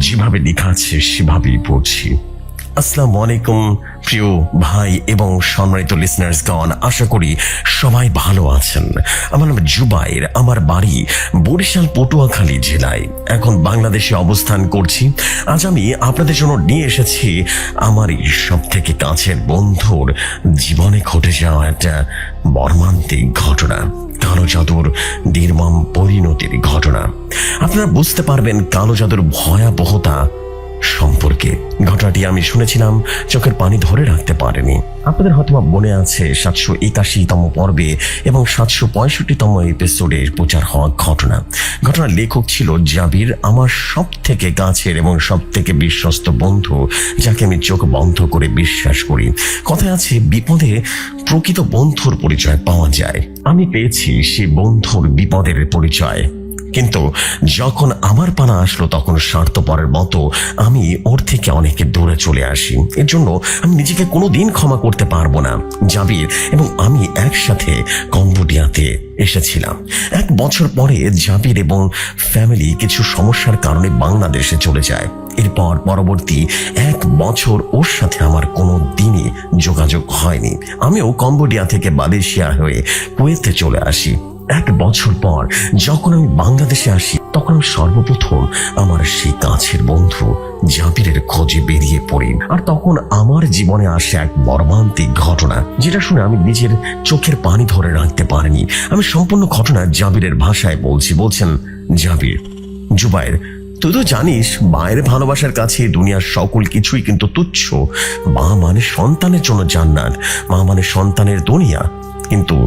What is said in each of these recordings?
যেভাবে লেখা আছে সেভাবেই পড়ছি। আসসালামু আলাইকুম প্রিয় ভাই এবং সম্মানিত লিসনার্সগণ, আশা করি সবাই ভালো আছেন। আমার নাম জুবাইর, আমার বাড়ি বরিশাল পটুয়াখালী জেলায়, এখন বাংলাদেশে অবস্থান করছি। আজ আমি আপনাদের জন্য নিয়ে এসেছি আমার এই সব থেকে কাছের বন্ধুর জীবনে ঘটে যাওয়া একটা মর্মান্তিক ঘটনা, কালো জাদুর নির্মম পরিণতির ঘটনা। আপনারা বুঝতে পারবেন কালো জাদুর ভয়াবহতা সম্পর্কে। ঘটনাটি আমি শুনেছিলাম, চোখের পানি ধরে রাখতে পারেনি। আপনাদের হয়তো মনে আছে 781তম পর্বে এবং 765তম এপিসোডে প্রচার হওয়া ঘটনার লেখক ছিল জাবির, আমার সব থেকে কাছের এবং সব থেকে বিশ্বস্ত বন্ধু, যাকে আমি চোখ বন্ধ করে বিশ্বাস করি। কথায় আছে বিপদে প্রকৃত বন্ধুর পরিচয় পাওয়া যায়। আমি পেয়েছি সে বন্ধুর বিপদের পরিচয়, কিন্তু যখন আমার পালা আসলো তখন স্বার্থপরের মতো আমি ওর থেকে অনেক দূরে চলে আসি। এর জন্য আমি নিজেকে কোনোদিন ক্ষমা করতে পারবো না। জাবির এবং আমি একসাথে কম্বোডিয়াতে এসেছিলাম। 1 বছর পরে জাবির এবং ফ্যামিলি কিছু সমস্যার কারণে বাংলাদেশে চলে যায়। এরপর পরবর্তী 1 বছর ওর সাথে আমার কোনো দিনই যোগাযোগ হয়নি। আমিও কম্বোডিয়া থেকে মালয়েশিয়া হয়ে কুয়েতে চলে আসি। 1 বছর পর যখন আমি বাংলাদেশে আসি তখন আমি সর্বপ্রথম আমার সেই কাছের বন্ধু জাবিরের খোঁজে বেরিয়ে পড়ি। আর তখন আমার জীবনে আসে এক মর্মান্তিক ঘটনা, যেটা শুনে আমি নিজের চোখের পানি ধরে রাখতে পারিনি। আমি সম্পূর্ণ ঘটনা জাবিরের ভাষায় বলছেন জাবির, জুবাইর, তুই তো জানিস মায়ের ভালোবাসার কাছে দুনিয়ার সকল কিছুই কিন্তু তুচ্ছ। মা মানে সন্তানের জন্য জান্নাত, মা মানে সন্তানের দুনিয়া। কিন্তু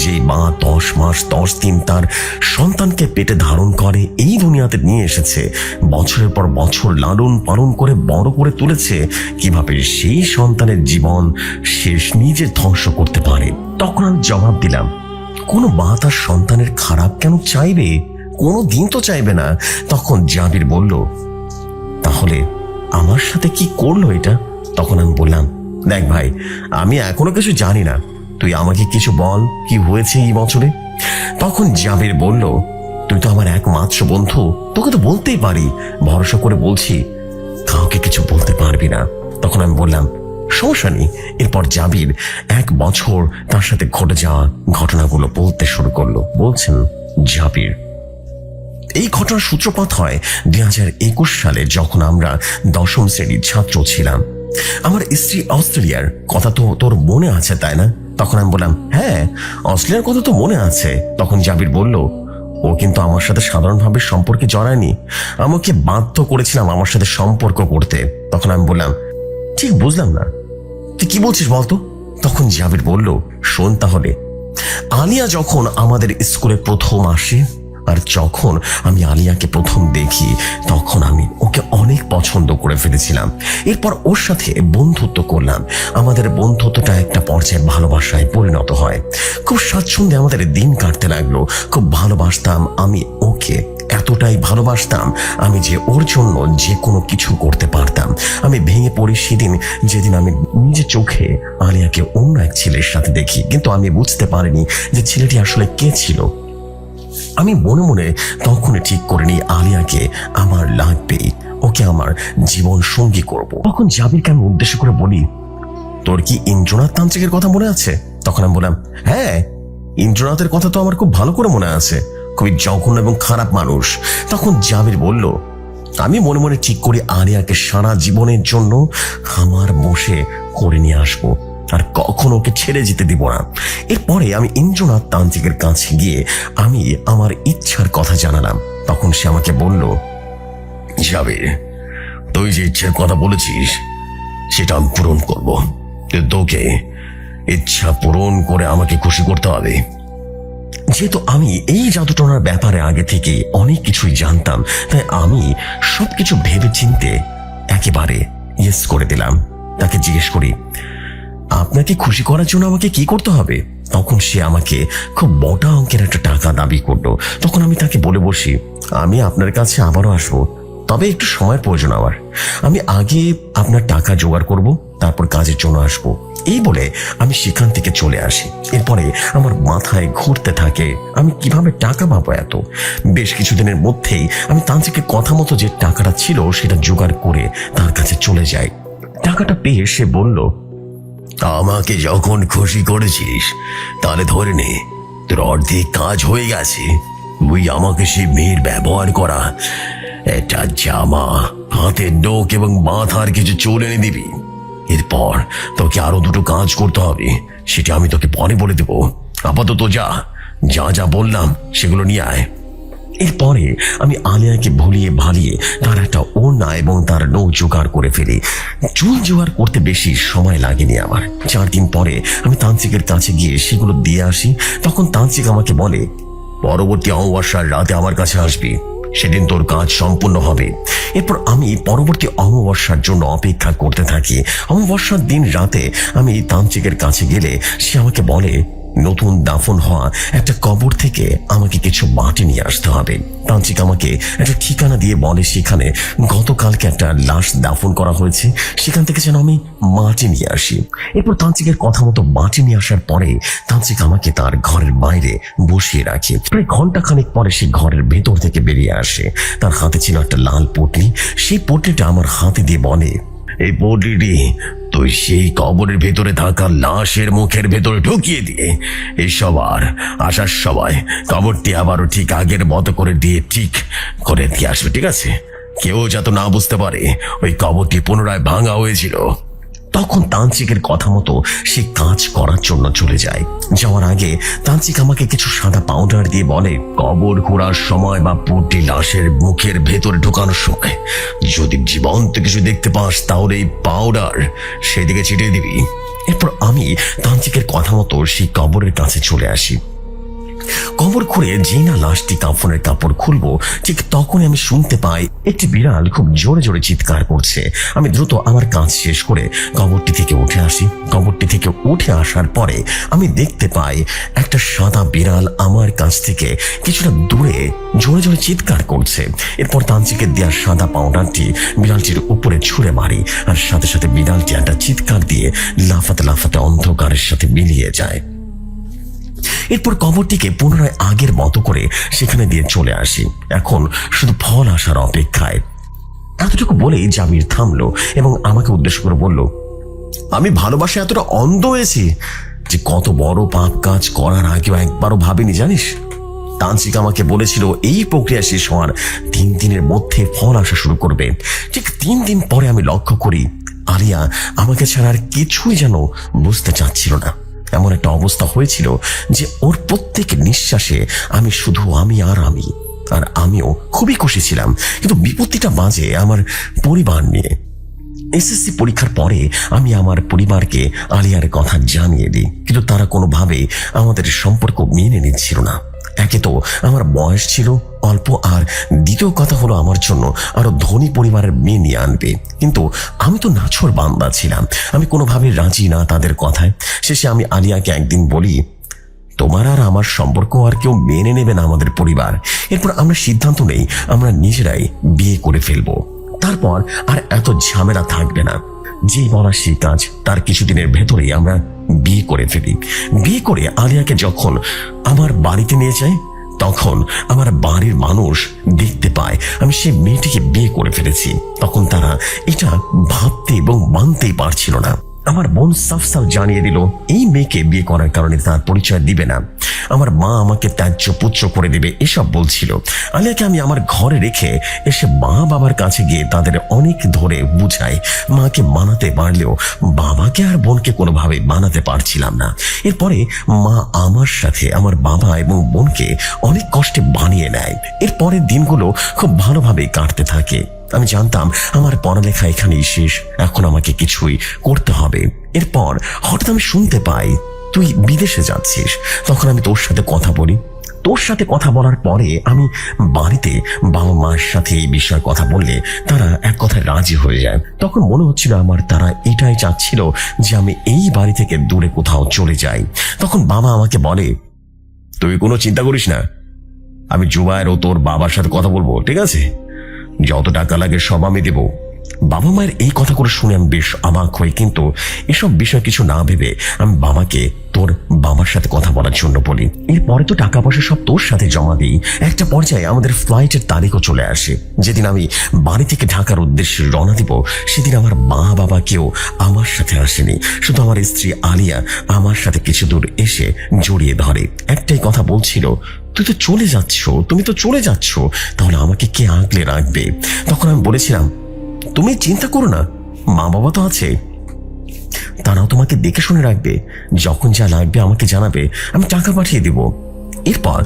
যে মা 10 মাস 10 দিন তার সন্তানকে পেটে ধারণ করে এই দুনিয়াতে নিয়ে এসেছে, বছরের পর বছর লালন পালন করে বড় করে তুলেছে, কিভাবে সেই সন্তানের জীবন শেষ নিজে ধ্বংস করতে পারে? তখন আমি জবাব দিলাম, কোনো মা তার সন্তানের খারাপ কেন চাইবে? কোনো দিন তো চাইবে না। তখন জাবির বলল, তাহলে আমার সাথে কি করলো এটা? তখন আমি বললাম, দেখ ভাই, আমি এখনো কিছু জানি না, তুই আমাকে কিছু বল, কি হয়েছে এই বছরে। তখন জাবির বলল, তুই তো আমার একমাত্র বন্ধু, তোকে তো বলতেই পারি, ভরসা করে বলছি কাউকে কিছু বলতে পারবি না। তখন আমি বললাম, সমস্যা নেই। এরপর জাবির 1 বছর তার সাথে ঘটে যাওয়া ঘটনাগুলো বলতে শুরু করলো। বলছেন জাবির, এই ঘটনার সূত্রপাত হয় 2021 সালে, যখন আমরা 10ম শ্রেণীর ছাত্র ছিলাম। আমার স্ত্রী অস্ট্রেলিয়ার কথা তো তোর মনে আছে, তাই না? তখন আমি বললাম, হ্যাঁ, অস্ট্রেলিয়ার কথা তো মনে আছে। তখন জাবির বলল, ও কিন্তু আমার সাথে সাধারণভাবে সম্পর্কে জড়ায়নি, আমাকে বাধ্য করেছিলাম আমার সাথে সম্পর্ক করতে। তখন আমি বললাম, ঠিক বুঝলাম না, তুই কি বলছিস বলতো? তখন জাবির বলল, শোন তাহলে, আলিয়া যখন আমাদের স্কুলে প্রথম আসে, আর যখন আমি আলিয়াকে প্রথম দেখি তখন আমি ওকে অনেক পছন্দ করে ফেলেছিলাম। এরপর ওর সাথে বন্ধুত্ব করলাম। আমাদের বন্ধুত্বটা একটা পর্যায়ে ভালোবাসায় পরিণত হয়। খুব স্বাচ্ছন্দ্যে আমাদের দিন কাটতে লাগলো। খুব ভালোবাসতাম আমি ওকে, এতটাই ভালোবাসতাম আমি যে ওর জন্য যে কোনো কিছু করতে পারতাম। আমি ভেঙে পড়ি সেদিন যেদিন আমি নিজের চোখে আলিয়াকে অন্য এক ছেলের সাথে দেখি, কিন্তু আমি বুঝতে পারিনি যে ছেলেটি আসলে কে ছিল। আমি মনে মনে তখনই ঠিক করে নিই আলিয়াকে আমার লাগবেই, ওকে আমার জীবন সঙ্গী করব। তখন জাবিরকে আমি উদ্দেশ্য করে বলি, তোর কি ইন্দ্রনাথ তান্ত্রিকের কথা মনে আছে? তখন আমি বললাম, হ্যাঁ, ইন্দ্রনাথের কথা তো আমার খুব ভালো করে মনে আছে, খুবই জঘন্য এবং খারাপ মানুষ। তখন জাবির বলল, আমি মনে মনে ঠিক করি আলিয়াকে সারা জীবনের জন্য আমার বসে করে নিয়ে আসবো, আর কখনো ওকে ছেড়ে যেতে দিব না। এরপরে আমি ইন্দ্রনাথ তান্ত্রিকের কাছে গিয়ে আমি আমার ইচ্ছার কথা জানালাম। তখন সে আমাকে বলল, জাবির, তুই যে ইচ্ছার কথা বলেছিস সেটা আমি পূরণ করবো, তোকে ইচ্ছা পূরণ করে আমাকে খুশি করতে হবে। যেহেতু আমি এই জাদুটনার ব্যাপারে আগে থেকে অনেক কিছুই জানতাম, তাই আমি সবকিছু ভেবে চিনতে একেবারে ইয়েস করে দিলাম। তাকে জিজ্ঞেস করি, আপনাকে খুশি করার জন্য আমাকে কি করতে হবে? তখন সে আমাকে খুব মোটা অঙ্কের একটা টাকা দাবি করলো। তখন আমি তাকে বলে বসি, আমি আপনার কাছে আবারও আসবো, তবে একটু সময়ের প্রয়োজন আমার। আমি আগে আপনার টাকা জোগাড় করব, তারপর কাজের জন্য আসবো। এই বলে আমি সেখান থেকে চলে আসি। এরপরে আমার মাথায় ঘুরতে থাকে আমি কিভাবে টাকা পাবো এত। বেশ কিছুদিনের মধ্যেই আমি তান্ত্রিকের কথা মতো যে টাকাটা ছিল সেটা জোগাড় করে তার কাছে চলে যাই। টাকাটা পেয়ে সে বলল, আমাকে যখন খুশি করেছিস তাহলে ধরে নে তোর অর্ধেক কাজ হয়ে গেছে। তুই আমাকে সেই মেয়ের ব্যবহার করা একটা জামা, হাতের নখ এবং মাথার কিছু চুল এনে দিবি। এরপর তোকে আরো দুটো কাজ করতে হবে, সেটা আমি তোকে পরে বলে দেবো। আপাতত যা যা যা বললাম সেগুলো নিয়ে আয়। এরপরে আমি আলিয়াকে ভুলিয়ে ভালিয়ে তার একটা ওড়না এবং তার নৌ জোগাড় করে ফেলি। চুল জোগাড় করতে বেশি সময় লাগেনি আমার। 4 দিন পরে আমি তান্ত্রিকের কাছে গিয়ে সেগুলো দিয়ে আসি। তখন তান্ত্রিক আমাকে বলে, পরবর্তী অমাবস্যার রাতে আমার কাছে আসবি, সেদিন তোর কাজ সম্পূর্ণ হবে। এরপর আমি পরবর্তী অমাবস্যার জন্য অপেক্ষা করতে থাকি। অমাবস্যার দিন রাতে আমি তান্ত্রিকের কাছে গেলে সে আমাকে বলে, নতুন দাফন হওয়া একটা কবর থেকে আমাকে কিছু মাটি নিয়ে আসতে হবে। তান্ত্রিক আমাকে একটা ঠিকানা দিয়ে বলে সেখানে গতকালকে একটা লাশ দাফন করা হয়েছে, সেখান থেকে যেন আমি মাটি নিয়ে আসি। এরপর তান্ত্রিকের কথা মতো মাটি নিয়ে আসার পরে তান্ত্রিক আমাকে তার ঘরের বাইরে বসিয়ে রাখে। প্রায় ঘন্টাখানেক পরে সে ঘরের ভেতর থেকে বেরিয়ে আসে। তার হাতে ছিল একটা লাল পটলি। সেই পটলিটা আমার হাতে দিয়ে বলে, এই পটলিটি তুই সেই কবরের ভেতরে থাকা লাশের মুখের ভেতরে ঢুকিয়ে দিয়ে এসব আর আসার সময় কবরটি আবারও ঠিক আগের মতো করে দিয়ে ঠিক করে দিয়ে আসবে, ঠিক আছে? কেউ যাতে না বুঝতে পারে ওই কবরটি পুনরায় ভাঙা হয়েছিল। তখন তান্ত্রিকের কথা মতো সে কাজ করার জন্য চলে যায়। যাওয়ার আগে তান্ত্রিক আমাকে কিছু সাদা পাউডার দিয়ে বলে, কবর খোঁড়ার সময় বা পট্টি লাশের মুখের ভেতরে ঢোকানোর সময় যদি জীবন্ত কিছু দেখতে পাস তাহলে এই পাউডার সেদিকে ছিটিয়ে দিবি। এরপর আমি তান্ত্রিকের কথা মতো সেই কবরের কাছে চলে আসি। কবর খুঁড়ে যেই না লাশটি কাফনের কাপড় খুলবো ঠিক তখনই আমি শুনতে পাই একটি বিড়াল খুব জোরে জোরে চিৎকার করছে। আমি দ্রুত আমার কাজ শেষ করে কবরটি থেকে উঠে আসি। কবরটি থেকে উঠে আসার পরে আমি দেখতে পাই একটা সাদা বিড়াল আমার কাছ থেকে কিছুটা দূরে জোরে জোরে চিৎকার করছে। এরপর তান্ত্রিকের দেওয়া সাদা পাউডারটি বিড়ালটির উপরে ছুঁড়ে মারি, আর সাথে সাথে বিড়ালটি একটা চিৎকার দিয়ে লাফাতে লাফাতে অন্ধকারের সাথে মিলিয়ে যায়। এরপর কবরটিকে পুনরায় আগের মতো করে সেখানে দিয়ে চলে আসি। এখন শুধু ফল আসার অপেক্ষায়। এতটুকু বলেই জামির থামলো এবং আমাকে উদ্দেশ্য করে বলল, আমি ভালোবাসা এতটা অন্ধ হয়েছি যে কত বড় পাপ কাজ করার আগেও একবারও ভাবিনি, জানিস? তান্ত্রিক আমাকে বলেছিল এই প্রক্রিয়া শেষ হওয়ার 3 দিনের মধ্যে ফল আসা শুরু করবে। ঠিক 3 দিন পরে আমি লক্ষ্য করি আলিয়া আমাকে ছাড়া আর কিছুই যেন বুঝতে চাচ্ছিল না। এমন একটা অবস্থা হয়েছিল যে ওর প্রত্যেক নিঃশ্বাসে আমি শুধু আমি আর আমিও খুবই খুশি ছিলাম। কিন্তু বিপত্তিটা বাজে আমার পরিবার নিয়ে। এসএসসি পরীক্ষার পরে আমি আমার পরিবারকে আলিয়ার কথা জানিয়ে দিই, কিন্তু তারা কোনোভাবেই আমাদের সম্পর্ক মেনে নিচ্ছিল না। একে তো আমার বয়স ছিল অল্প, আর দ্বিতীয় কথা হলো আমার জন্য আরো ধনী পরিবারের মেয়ে নিয়ে আনবে। কিন্তু আমি তো নাছোড় বান্দা ছিলাম, আমি কোনোভাবে রাজি না তাদের কথায়। শেষে আমি আলিয়াকে একদিন বলি, তোমার আর আমার সম্পর্ক আর কেউ মেনে নেবে না আমাদের পরিবার। এরপর আমরা সিদ্ধান্ত নেই আমরা নিজেরাই বিয়ে করে ফেলবো, তারপর আর এত ঝামেলা থাকবে না। যেই বলা সেই কাজ, তার কিছুদিনের ভেতরেই আমরা বিয়ে করে ফেলি। বিয়ে করে আলিয়াকে যখন আমার বাড়িতে নিয়ে যাই তখন আমার বাড়ির মানুষ দেখতে পায় আমি সেই মেয়েটিকে বিয়ে করে ফেলেছি। তখন তারা এটা ভাবতে এবং মানতেই পারছিল না। আমার বোন সাফ সাফ জানিয়ে দিল এই মেয়েকে বিয়ে করার কারণে তার পরিচয় দিবে না, আমার মা আমাকে ত্যায্য পুত্র করে দেবে, এসব বলছিল। আলিয়াকে আমি আমার ঘরে রেখে এসে মা বাবার কাছে গিয়ে তাদের অনেক ধরে বুঝাই। মাকে মানাতে পারলেও বাবাকে আর বোনকে কোনোভাবে মানাতে পারছিলাম না। এরপরে মা আমার সাথে আমার বাবা এবং বোনকে অনেক কষ্টে বানিয়ে নেয়। এরপরের দিনগুলো খুব ভালোভাবেই কাটতে থাকে। আমি জানতাম আমার পড়ালেখা এখানেই শেষ, এখন আমাকে কিছুই করতে হবে। এরপর হঠাৎ আমি শুনতে পাই তুই বিদেশে যাচ্ছিস। তখন আমি তোর সাথে কথা বলি। তোর সাথে কথা বলার পরে আমি বাড়িতে বাবা মার সাথে এই বিষয়ে কথা বললে তারা এক কথায় রাজি হয়ে যায়। তখন মনে হচ্ছিল আমার তারা এটাই চাচ্ছিল যে আমি এই বাড়ি থেকে দূরে কোথাও চলে যাই। তখন বাবা আমাকে বলে, তুই কোনো চিন্তা করিস না, আমি জুবায়ের ও তোর বাবার সাথে কথা বলবো, ঠিক আছে? যত টাকা লাগে সব আমি দেব। বাবা মায়ের এই কথা করে শুনে আমি বেশ অবাক হই, কিন্তু এসব বিষয় কিছু না ভেবে আমি বাবাকে তোর বাবার সাথে কথা বলার জন্য বলি। এরপরে তো টাকা পয়সা সব তোর সাথে জমা দিই। একটা পর্যায়ে আমাদের ফ্লাইটের তারিখও চলে আসে। যেদিন আমি বাড়ি থেকে ঢাকার উদ্দেশ্যে রওনা দিব, সেদিন আমার মা বাবা কেউ আমার সাথে আসেনি। শুধু আমার স্ত্রী আলিয়া আমার সাথে কিছু দূর এসে জড়িয়ে ধরে। একটাই কথা বলছিল, তুই তো চলে যাচ্ছ, তুমি তো চলে যাচ্ছ, তাহলে আমাকে কে আগলে রাখবে? তখন আমি বলেছিলাম, তুমি চিন্তা করো না, মা বাবা তো আছে, তারাও তোমাকে দেখে শুনে রাখবে। যখন যা লাগবে আমাকে জানাবে, আমি টাকা পাঠিয়ে দিব। এরপর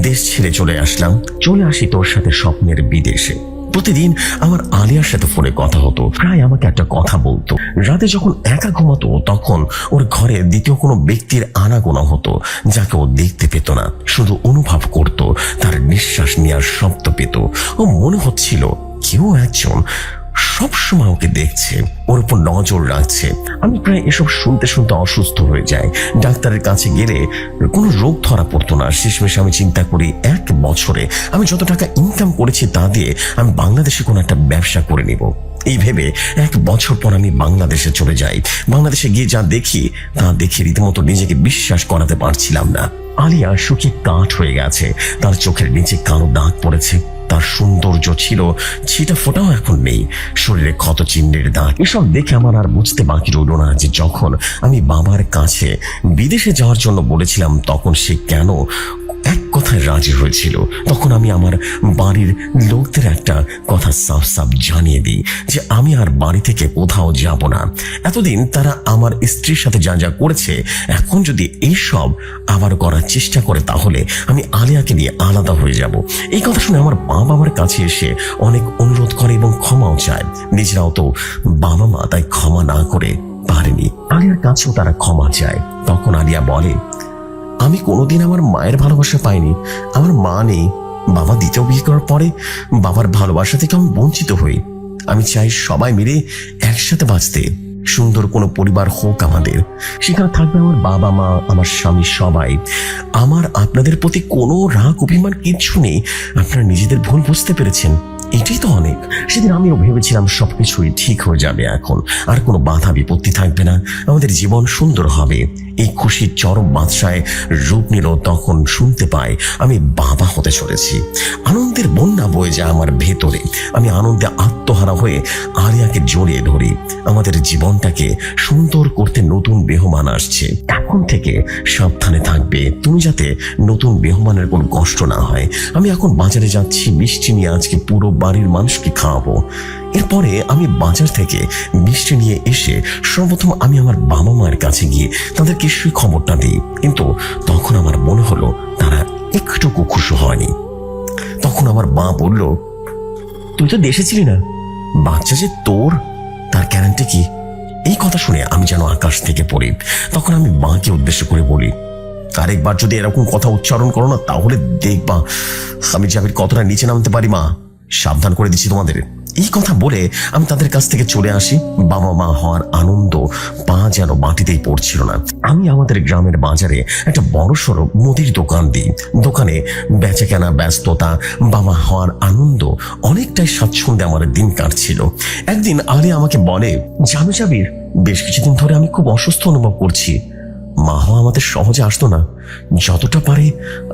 দেশ ছেড়ে চলে আসলাম। চলে আসি তোর সাথে স্বপ্নের বিদেশে। প্রতিদিন আমার আলিয়ার সাথে ফোনে কথা হতো। প্রায় আমাকে একটা কথা বলতো। রাতে যখন একা ঘুমাতো তখন ওর ঘরে দ্বিতীয় কোনো ব্যক্তির আনাগোনা হতো, যাকে ও দেখতে পেত না, শুধু অনুভব করত, তার নিঃশ্বাস নেওয়ার শব্দ পেত। ও মনে হচ্ছিল কেউ একজন সবসময় ওকে দেখছে, ওর উপর নজর রাখছে। আমি প্রায় এসব শুনতে শুনতে অসুস্থ হয়ে যাই। ডাক্তারের কাছে গেলে কোনো রোগ ধরা পড়তো না। শেষমেশ আমি চিন্তা করি, 1 বছরে আমি যত টাকা ইনকাম করেছি তা দিয়ে আমি বাংলাদেশে কোনো একটা ব্যবসা করে নিব। এই ভেবে 1 বছর পর আমি বাংলাদেশে চলে যাই। বাংলাদেশে গিয়ে যা দেখি তা দেখে রীতিমতো নিজেকে বিশ্বাস করাতে পারছিলাম না। আলিয়া শুকিয়ে কাঠ হয়ে গেছে, তার চোখের নিচে কালো দাগ পড়েছে। তার সৌন্দর্য ছিল ছিটা ফোটাও এখন নেই, শরীরে ক্ষত চিহ্নের দাগ। এসব দেখে আমার আর বুঝতে বাকি রইল না যে যখন আমি বাবার কাছে বিদেশে যাওয়ার জন্য বলেছিলাম, তখন সে কেন এক কথায় রাজি হয়েছিল। তখন আমি আমার বাড়ির লোকদের একটা কথা সাফ সাফ জানিয়ে দিই যে আমি আর বাড়ি থেকে কোথাও যাব না। এতদিন তারা আমার স্ত্রীর সাথে যা যা করেছে, এখন যদি এইসব আবার করার চেষ্টা করে তাহলে আমি আলিয়াকে নিয়ে আলাদা হয়ে যাব। এই কথা শুনে আমার বাবা আমার কাছে এসে অনেক অনুরোধ করে এবং ক্ষমাও চায়। নিজেরাও তো বাবা মা, তাই ক্ষমা না করে পারেনি। আলিয়ার কাছেও তারা ক্ষমা চায়। তখন আলিয়া বলে, আমি কোনোদিন আমার মায়ের ভালোবাসা পাইনি, আমার মা নেই। বাবা দ্বিতীয় বিয়ে করার পরে বাবার ভালোবাসা থেকে আমি বঞ্চিত হই। আমি চাই সবাই মিলে একসাথে বাঁচতে। সুন্দর কোনো পরিবার হোক আমাদের, সেখানে থাকবে আমার বাবা মা, আমার স্বামী, সবাই। আমার আপনাদের প্রতি কোনো রাগ অভিমান কিচ্ছু নেই। আপনারা নিজেদের ভুল বুঝতে পেরেছেন, এটাই তো অনেক। সেদিন আমিও ভেবেছিলাম সবকিছুই ঠিক হয়ে যাবে, এখন আর কোনো বাধা বিপত্তি থাকবে না, আমাদের জীবন সুন্দর হবে। এই খুশির চরম মাত্রায় রূপ নিল তখন শুনতে পাই আমি বাবা হতে চলেছি। আনন্দের বন্যা বয়ে যায় আমার ভেতরে। আমি আনন্দে আত্মহারা হয়ে আলিয়াকে জড়িয়ে ধরি। আমাদের জীবনটাকে সুন্দর করতে নতুন মেহমান আসছে, এখন থেকে সাবধানে থাকবে তুমি, যাতে নতুন মেহমানের কোনো কষ্ট না হয়। আমি এখন বাজারে যাচ্ছি, মিষ্টি নিয়ে আজকে পুরো বাড়ির মানুষকে খাওয়াবো। এরপরে আমি বাজার থেকে মিষ্টি নিয়ে এসে সর্বপ্রথম আমি আমার বাবা মায়ের কাছে গিয়ে তাদেরকে সেই খবরটা দিই। কিন্তু তখন আমার মনে হলো তারা একটুকু খুশি হয়নি। তখন আমার মা বলল, তুই তো দেশে ছিলি না, বাচ্চা যে তোর, তার গ্যারান্টি কি? এই কথা শুনে আমি যেন আকাশ থেকে পড়ি। তখন আমি মাকে উদ্দেশ্য করে বলি, আরেকবার যদি এরকম কথা উচ্চারণ করো না, তাহলে দেখবা আমি জাবির কতটা নিচে নামতে পারি। মা, সাবধান করে দিচ্ছি তোমাদের। এই কথা বলে আমি তাদের কাছ থেকে চলে আসি। বাবা মা হওয়ার আনন্দ পা যেন মাটিতেই পড়ছিল না। আমি আমাদের গ্রামের বাজারে একটা বড়সড় মুদির দোকান দিই। দোকানে বেচা কেনা, ব্যস্ততা, বাবা হওয়ার আনন্দ, অনেকটাই স্বাচ্ছন্দ্যে আমার দিন কাটছিল। একদিন আলিয়া আমাকে বলে, জানো জাবির, বেশ কিছুদিন ধরে আমি খুব অসুস্থ অনুভব করছি। মা হওয়া আমাদের সহজে আসতো না, যতটা পারে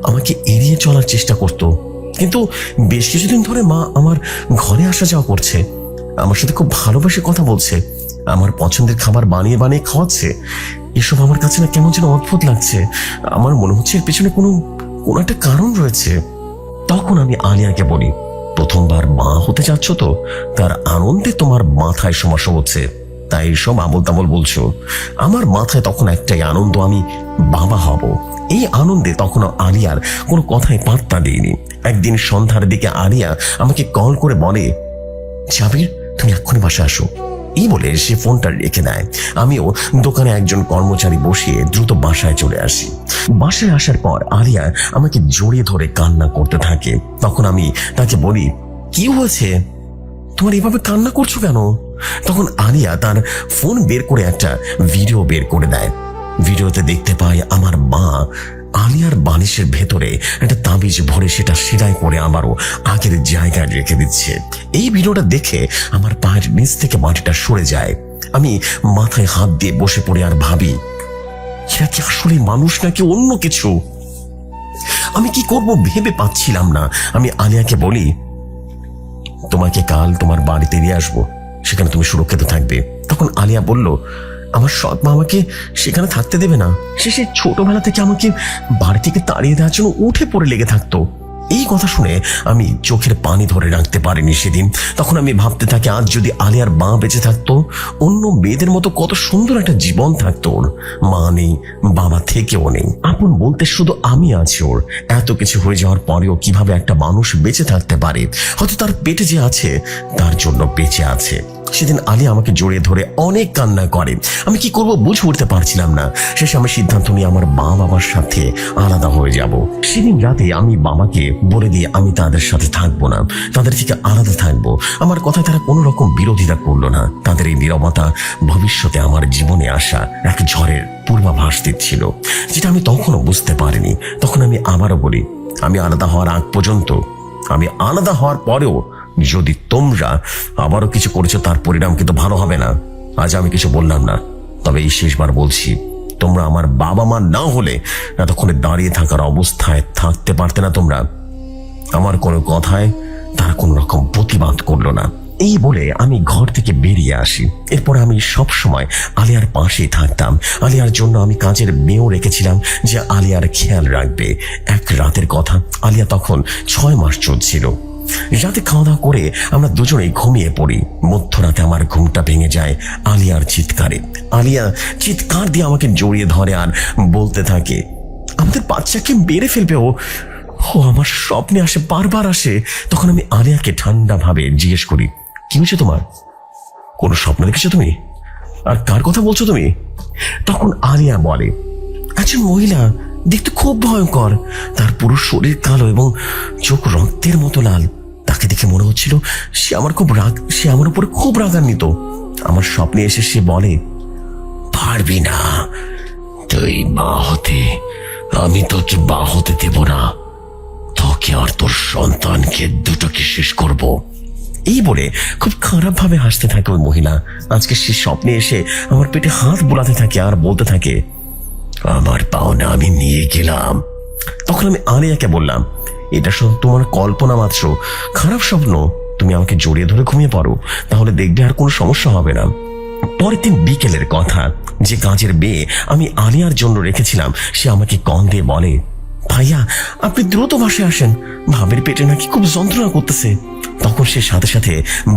আমাকে এড়িয়ে চলার চেষ্টা করতো। কিন্তু বেশ কিছুদিন ধরে মা আমার ঘরে আসা যাওয়া করছে, আমার সাথে খুব ভালোবেসে কথা বলছে, আমার পছন্দের খাবার বানিয়ে বানিয়ে খাওয়াচ্ছে। এসব আমার কাছে না কেমন যেন অদ্ভুত লাগছে। আমার মনে হচ্ছে এর পেছনে কোনো একটা কারণ রয়েছে। তখন আমি আলিয়াকে বলি, প্রথমবার মা হতে যাচ্ছ তো, তার আনন্দে তোমার মাথায় সমস্যা হচ্ছে, তাই সব আবল তাবল বলছো। আমার মাথায় তখন একটাই আনন্দ, আমি বাবা হব। এই আনন্দে তখন আলিয়ার কোনো কথায় পাত্তা দিইনি। একদিন সন্ধ্যার দিকে আলিয়া আমাকে কল করে বলে, জাবির, তুমি এক্ষুনি বাসায় আসো। এই বলে সে ফোনটা রেখে দেয়। আমিও দোকানে একজন কর্মচারী বসিয়ে দ্রুত বাসায় চলে আসি। বাসায় আসার পর আলিয়া আমাকে জড়িয়ে ধরে কান্না করতে থাকে। তখন আমি তাকে বলি, কি হয়েছে, তোমার এভাবে কান্না করছো কেন? তখন আলিয়া তার ফোন বের করে একটা ভিডিও বের করে দেয়। ভিডিওতে দেখতে পাই আমার মা আলিয়ার বালিশের ভেতরে একটা তাবিজ ভরে সেটা সেলাই করে আবারও আগের জায়গায় রেখে দিচ্ছে। এই ভিডিওটা দেখে আমার পায়ের নিচ থেকে মাটিটা সরে যায়। আমি মাথায় হাত দিয়ে বসে পড়ে আর ভাবি, এরা কি আসলে মানুষ নাকি অন্য কিছু? আমি কি করব ভেবে পাচ্ছিলাম না। আমি আলিয়াকে বলি, তোমাকে কাল তোমার বাড়িতে দিয়ে আসবো, সেখানে তুমি সুরক্ষিত থাকবে। তখন আলিয়া বলল, আমার সৎ মা আমাকে সেখানে থাকতে দেবে না। সে ছোটবেলা থেকে আমাকে বাড়ি থেকে তাড়িয়ে দেওয়ার জন্য উঠে পড়ে লেগে থাকতো। এই কথা শুনে আমি চোখের পানি ধরে রাখতে পারিনি সেদিন। তখন আমি ভাবতে থাকি, আজ যদি আলিয়ার মা বেঁচে থাকতো, অন্য মেয়েদের মতো কত সুন্দর একটা জীবন থাকতো ওর। মা নেই, বাবা থেকেও নেই, আপন বলতে শুধু আমি আছি ওর। এত কিছু হয়ে যাওয়ার পরেও কিভাবে একটা মানুষ বেঁচে থাকতে পারে? হয়তো তার পেটে যে আছে তার জন্য বেঁচে আছে। সেদিন আলিয়া আমাকে জড়িয়ে ধরে অনেক কান্না করে। আমি কি করব বুঝে উঠতে পারছিলাম না। শেষে আমি সিদ্ধান্ত নিয়ে আমার মা বাবার সাথে আলাদা হয়ে যাব। সেদিন রাতে আমি বাবাকে বলে দিয়ে আমি তাদের সাথে থাকবো না, তাদের থেকে আলাদা থাকবো। আমার কথায় তারা কোনো রকম বিরোধিতা করলো না। তাদের এই নীরবতা ভবিষ্যতে আমার জীবনে আসা এক ঝড়ের পূর্বাভাস দিচ্ছিল, যেটা আমি তখনও বুঝতে পারিনি। তখন আমি আবারও বলি, আমি আলাদা হওয়ার আগ পর্যন্ত, আমি আলাদা হওয়ার পরেও যদি তোমরা আবারও কিছু করেছো, তার পরিণাম কিন্তু ভালো হবে না। আজ আমি কিছু বললাম না, তবে এই শেষবার বলছি, তোমরা আমার বাবা মা না হলে এতক্ষণে দাঁড়িয়ে থাকার অবস্থায় থাকতে পারতে না তোমরা। আমার কোনো কথায় তারা কোনো রকম প্রতিবাদ করলো না। এই বলে আমি ঘর থেকে বেরিয়ে আসি। এরপর আমি সব সময় আলিয়ার পাশেই থাকতাম। আলিয়ার জন্য আমি কাজের মেয়েও রেখেছিলাম যে আলিয়ার খেয়াল রাখবে। এক রাতের কথা, আলিয়া তখন 6 মাস চলছিল। রাতে খাওয়া দাওয়া করে আমরা দুজনেই ঘুমিয়ে পড়ি। মধ্যরাতে আমার ঘুমটা ভেঙে যায় আলিয়ার চিৎকারে। আলিয়া চিৎকার দিয়ে আমাকে জড়িয়ে ধরে আর বলতে থাকে, আমাদের বাচ্চাকে মেরে ফেলবে ও। আমার স্বপ্নে আসে, বারবার আসে। তখন আমি আলিয়াকে ঠান্ডা ভাবে জিজ্ঞেস করি, কি হয়েছে তোমার? কোনো স্বপ্ন দেখেছো তুমি? আর কার কথা বলছো তুমি? তখন আলিয়া বলে, একজন মহিলা, দেখতে খুব ভয়ঙ্কর। তার পুরো শরীর কালো এবং চোখ রক্তের মতো লাল। তাকে দেখে মনে হচ্ছিল সে আমার উপরে খুব রাগান্বিত। আমার স্বপ্নে এসে সে বলে, পারবি না তুই মা হতে, আমি তোকে মা হতে দেব না, তোকে আর তোর সন্তানকে দুটোকে শেষ করব। এই বলে খুব খারাপ ভাবে হাসতে থাকে ওই মহিলা। আজকে সে স্বপ্নে এসে আমার পেটে হাত বোলাতে থাকে আর বলতে থাকে, আমার পাওনা আমি নিয়ে গেলাম। তখন আমি আলিয়াকে বললাম, এটা শুধু তোমার কল্পনা মাত্র, খারাপ স্বপ্ন। তুমি আমাকে জড়িয়ে ধরে ঘুমিয়ে পড়ো, তাহলে দেখবে আর কোনো সমস্যা হবে না। পরের দিন বিকেলের কথা, যে কাজের মেয়ে আমি আলিয়ার জন্য রেখেছিলাম সে আমাকে কল দিয়ে বলে, ভাইয়া আপনি দ্রুত বাসায় আসেন, ভাবের পেটে নাকি খুব যন্ত্রণা করতেছে। তখন সে সাথে সাথে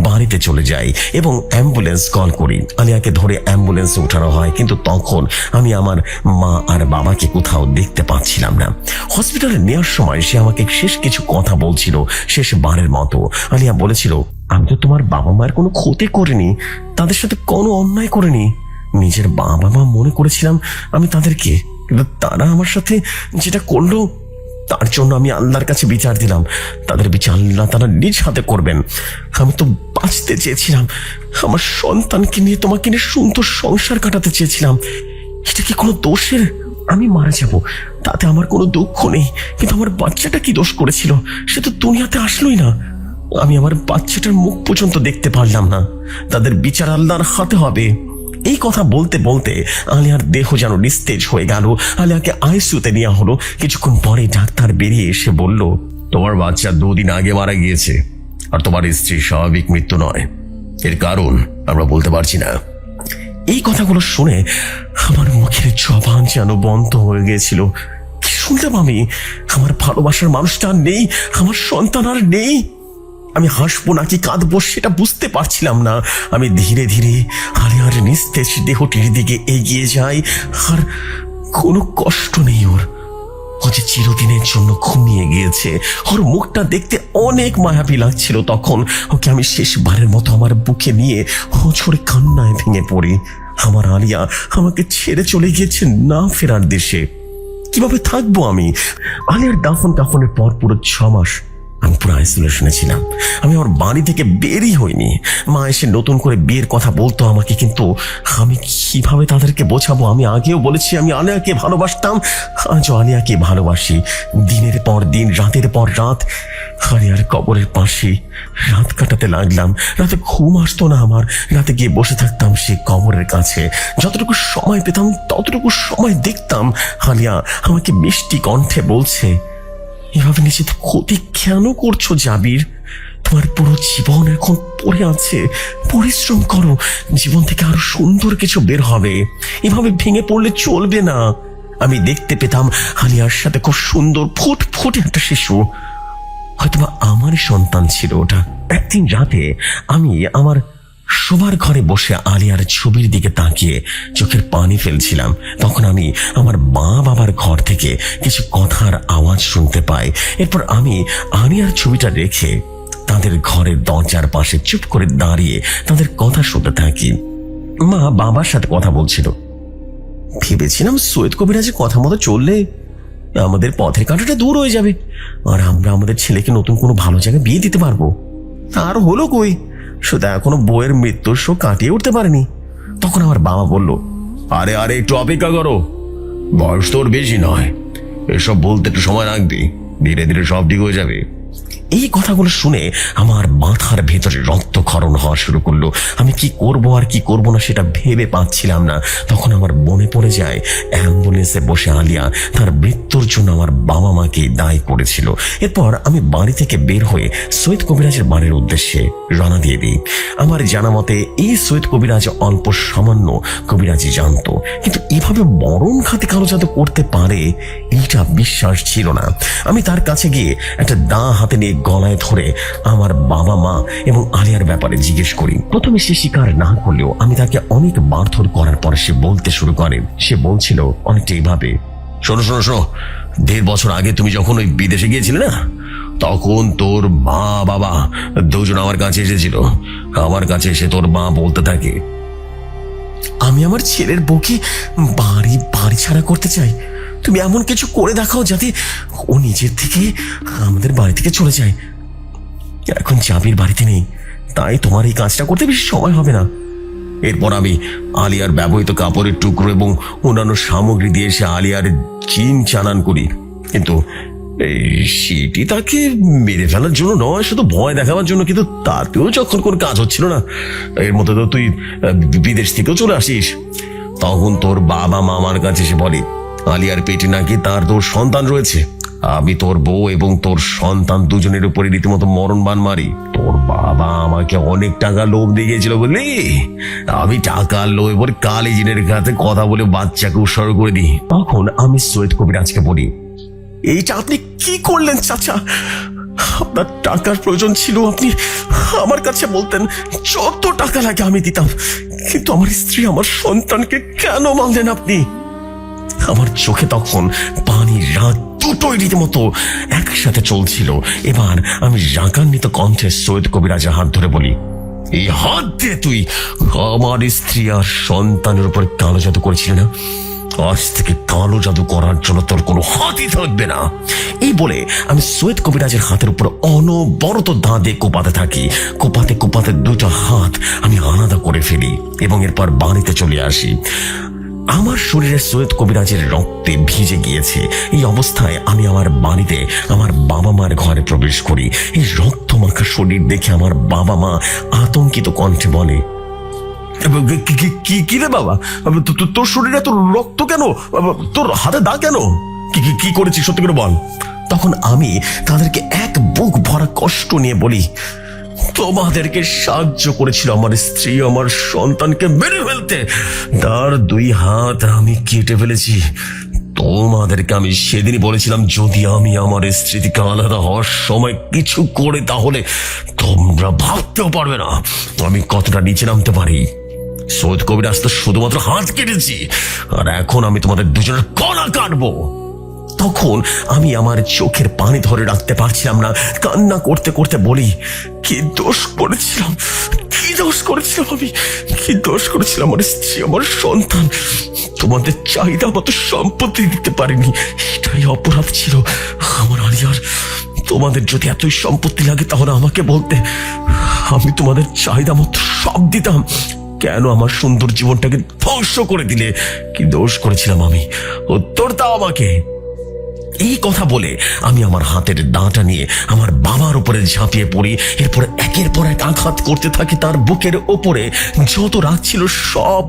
বাড়িতে চলে যায় এবং অ্যাম্বুলেন্স কল করি। আলিয়াকে ধরে অ্যাম্বুলেন্সে উঠানো হয়, কিন্তু তখন আমি আমার মা আর বাবাকে কোথাও দেখতে পাচ্ছিলাম না। হসপিটালে নেওয়ার সময় সে আমাকে শেষ কিছু কথা বলছিল, শেষবারের মতো। আলিয়া বলেছিল, আমি তো তোমার বাবা মায়ের কোনো ক্ষতি করিনি, তাদের সাথে কোনো অন্যায় করিনি। নিজের বাবা মা মনে করেছিলাম আমি তাদেরকে, কিন্তু তারা আমার সাথে যেটা করলো তার জন্য আমি আল্লাহর কাছে বিচার দিলাম। তাদের বিচার আল্লাহ তারা নিজ হাতে করবেন। আমি তো বাঁচতে চেয়েছিলাম, আমার সন্তানকে নিয়ে তোমাকে নিয়ে সুন্দর সংসার কাটাতে চেয়েছিলাম। এটা কি কোনো দোষের? আমি মারা যাব তাতে আমার কোনো দুঃখ নেই, কিন্তু আমার বাচ্চাটা কি দোষ করেছিল? সে তো দুনিয়াতে আসলোই না। আমি আমার বাচ্চাটার মুখ পর্যন্ত দেখতে পারলাম না। তাদের বিচার আল্লাহর হাতে হবে। এই কথা বলতে বলতে আলিয়ার দেহ যেন নিস্তেজ হয়ে গেল। আলিয়াকে আইসিইউতে নেওয়া হলো। কিছুক্ষণ পরে ডাক্তার বেরিয়ে এসে বলল, তোমার বাচ্চা 2 দিন আগে মারা গিয়েছে, আর তোমার স্ত্রীর স্বাভাবিক মৃত্যু নয়। এর কারণ আমরা বলতে পারছি না। এই কথাগুলো শুনে আমার মুখের জবান যেন বন্ধ হয়ে গিয়েছিল। কি শুনলাম আমি? আমার ভালোবাসার মানুষটা আর নেই, আমার সন্তান আর নেই। আমি হাসবো নাকি কাঁদবো সেটা বুঝতে পারছিলাম না। আমি ধীরে ধীরে আলিয়ার নিস্তেজ দেহটির দিকে এগিয়ে যাই। আর কোনো কষ্ট নেই ওর। ও যে চিরদিনের জন্য ঘুমিয়ে গিয়েছে। ওর মুখটা দেখতে অনেক মায়াবী লাগছিল। তখন ওকে আমি শেষবারের মতো আমার বুকে নিয়ে ঝরে কান্নায় ভেঙে পড়ি। আমার আলিয়া আমাকে ছেড়ে চলে গিয়েছে না ফেরার দেশে। কিভাবে থাকবো আমি? আলিয়ার দাফন কাফনের পর পুরো 6 মাস আমি পুরো আইসোলেশনে ছিলাম। আমি আমার বাড়ি থেকে বেরই হইনি। মা এসে নতুন করে বিয়ের কথা বলতো আমাকে, কিন্তু আমি কিভাবে তাদেরকে বোঝাবো? আমি আগেও বলেছি আমি আলিয়াকে ভালোবাসতাম, আজও আলিয়াকে ভালোবাসি। দিনের পর দিন, রাতের পর রাত আলিয়ার কবরের পাশে রাত কাটাতে লাগলাম। রাতে ঘুম আসতো না আমার। রাতে গিয়ে বসে থাকতাম সে কবরের কাছে। যতটুকু সময় পেতাম ততটুকু সময় দেখতাম আলিয়া আমাকে মিষ্টি কণ্ঠে বলছে, এভাবে নিজের ক্ষতি কেন করছো জাবির? তোমার পুরো জীবন এখন পড়ে আছে, পরিশ্রম করো, জীবন থেকে আরো সুন্দর কিছু বের হবে। এভাবে ভেঙে পড়লে চলবে না। আমি দেখতে পেতাম আলিয়ার সাথে খুব সুন্দর ফুটফুটে একটা শিশু, হয়তোবা আমারই সন্তান ছিল ওটা। একদিন রাতে আমি আমার শোবার ঘরে বসে আলিয়ার ছবির দিকে তাকিয়ে চোখের পানি ফেলছিলাম। তখন আমি আমার মা বাবার ঘর থেকে কিছু কথার আওয়াজ শুনতে পাই। এরপর আমি আলিয়ার ছবিটা রেখে তাদের ঘরের দরজার পাশে চুপ করে দাঁড়িয়ে তাদের কথা শুনতে থাকি। মা বাবার সাথে কথা বলছিল। ভেবেছিলাম সৈয়দ কবিরাজের কথা মতো চললে আমাদের পথের কাঁটাটা দূর হয়ে যাবে, আর আমরা আমাদের ছেলেকে নতুন কোনো ভালো জায়গায় বিয়ে দিতে পারবো। আর হলো কই, শুধু এখনো বইয়ের মৃত্যুর শোক কাটিয়ে উঠতে পারেনি। তখন আমার বাবা বলল, আরে আরে একটু অপেক্ষা করো, বয়স তোর বেশি নয়, এসব বলতে একটু সময় লাগবে, ধীরে ধীরে সব ঠিক হয়ে যাবে। এই কথাগুলো শুনে আমার মাথার ভেতরে রক্তক্ষরণ হওয়া শুরু করলো। আমি কি করব আর কি করব না সেটা ভেবে পাচ্ছিলাম না। তখন আমার মনে পড়ে যায় অ্যাম্বুলেন্সে বসে আলিয়া তার মৃত্যুর জন্য আমার বাবা মাকে দায়ী করেছিল। এরপর আমি বাড়ি থেকে বের হয়ে সৈয়দ কবিরাজের বাড়ির উদ্দেশ্যে রওনা দিয়ে দিই। আমার জানা মতে এই সৈয়দ কবিরাজ অল্প সামান্য কবিরাজি জানতো, কিন্তু এভাবে মরণ ঘাতী কালো জাদু করতে পারে এইটা বিশ্বাস ছিল না। আমি তার কাছে গিয়ে একটা দা হাতে নিয়ে গলায় ধরে আমার বাবা মা এবং আলিয়ার ব্যাপারে জিজ্ঞেস করি। প্রথমে সে স্বীকার না করলেও আমি তাকে অনেক মারধর করার পরে সে বলতে শুরু করে। সে বলছিল অনেকটা এইভাবে, শোনো শোনো শোনো, 1.5 বছর আগে তুমি যখন ওই বিদেশে গিয়েছিলে না, তখন তোর মা বাবা দুজন আমার কাছে এসেছিল। আমার কাছে এসে তোর মা বলতে থাকে, আমি আমার ছেলের বউকে বাড়ি বাড়ি ছাড়া করতে চাই, তুমি এমন কিছু করে দেখাও যাতে ও নিজের থেকে আমাদের বাড়ি থেকে চলে যায়। এখন জাবির বাড়িতে নেই, তাই তোমার এই কাজটা করতে বেশি সময় হবে না। এরপর আমি আলিয়ার ব্যবহৃত কাপড়ের টুকরো এবং অন্যান্য সামগ্রী দিয়ে এসে আলিয়ার জিন চালান করি, কিন্তু সেটি তাকে মেরে ফেলার জন্য নয়, শুধু ভয় দেখাবার জন্য। কিন্তু তাতেও যখন কোনো কাজ হচ্ছিল না, এর মধ্যে তো তুই বিদেশ থেকেও চলে আসিস। তখন তোর বাবা মা আমার কাছে এসে বলে, আলিয়ার পেটে নাকি তোর সন্তান রয়েছে। আমি তোর বউ এবং তোর সন্তান দুজনের উপরে রীতিমতো মরণবান মারি। তোর বাবা আমাকে অনেক টাকা লোভ দিয়ে গেছিল বুঝলি, আমি টাকার লোভে পরে কালী জিনের কাছে কথা বলে বাচ্চাকে উৎসর্গ করে দিই। তখন আমি সৈয়দ কবিরাজকে বলি, এইটা আপনি কি করলেন চাচা? আপনার টাকার প্রয়োজন ছিল, আপনি আমার কাছে বলতেন, যত টাকা লাগে আমি দিতাম, কিন্তু আমার স্ত্রী আমার সন্তানকে কেন মারলেন আপনি? আমার চোখে তখন পানি রাত দুটোই রীতিমতো একসাথে চলছিল। এবার আমি রাগান্বিত কণ্ঠে সৈয়দ কবিরাজের হাত ধরে বলি, এই হাত দিয়ে তুই আমার স্ত্রী আর সন্তানের উপর কালো জাদু করেছিলি না? আজ থেকে কালো জাদু করার জন্য তোর কোনো হাতই থাকবে না। এই বলে আমি সৈয়দ কবিরাজের হাতের উপর অনবরত দাঁ দিয়ে কোপাতে থাকি। কোপাতে কোপাতে দুটো হাত আমি আলাদা করে ফেলি এবং এরপর বাড়িতে চলে আসি। আমার শরীরে সৈয়দ কবিরাজের রক্তে ভিজে গিয়েছে। এই অবস্থায় আমি আমার বাড়িতে আমার বাবা মার ঘরে প্রবেশ করি। এই রক্ত মাখা শরীর দেখে আমার বাবা মা আতঙ্কিত কণ্ঠে বলে, কি রে বাবা, তোর শরীরে তোর রক্ত কেন? তোর হাতে দাগ কেন? কি করেছিস সত্যি করে বল। তখন আমি তাদেরকে এক বুক ভরা কষ্ট নিয়ে বলি, তোমাদেরকে সাহায্য করেছিল আমার স্ত্রী আমার সন্তানকে মেরে ফেলতে, তার 2 হাত আমি কেটে ফেলেছি। তোমাদেরকে আমি সেদিনই বলেছিলাম, যদি আমি আমার স্ত্রী থেকে আলাদা হওয়ার সময় কিছু করে, তাহলে তোমরা ভাবতেও পারবে না আমি কতটা নিচে নামতে পারি। সৈয়দ কবিরাজ তো শুধুমাত্র হাত কেটেছি, আর এখন আমি তোমাদের দুজনের গলা কাটবো। তখন আমি আমার চোখের পানি ধরে রাখতে পারছিলাম না, কান্না করতে করতে বলি, কি দোষ করেছিলাম, কি দোষ করেছিলাম আমি, কি দোষ করেছিলাম? আমার স্ত্রী আমার সন্তান তোমাদের চাহিদা মতো সম্পত্তি দিতে পারিনি, এটাই অপরাধ ছিল আমার আলিয়ার। তোমাদের যদি এতই সম্পত্তি লাগে তাহলে আমাকে বলতে, আমি তোমাদের চাহিদা মতো সব দিতাম। কেন আমার সুন্দর জীবনটাকে ধ্বংস করে দিলে? কি দোষ করেছিলাম আমি? উত্তর দাও আমাকে। এই কথা বলে আমি আমার হাতের দাঁটা নিয়ে আমার বাবার উপরে ঝাঁপিয়ে পড়ি। এরপর একের পর এক আঘাত করতে থাকি তার বুকের ওপরে। যত রাগ ছিল সব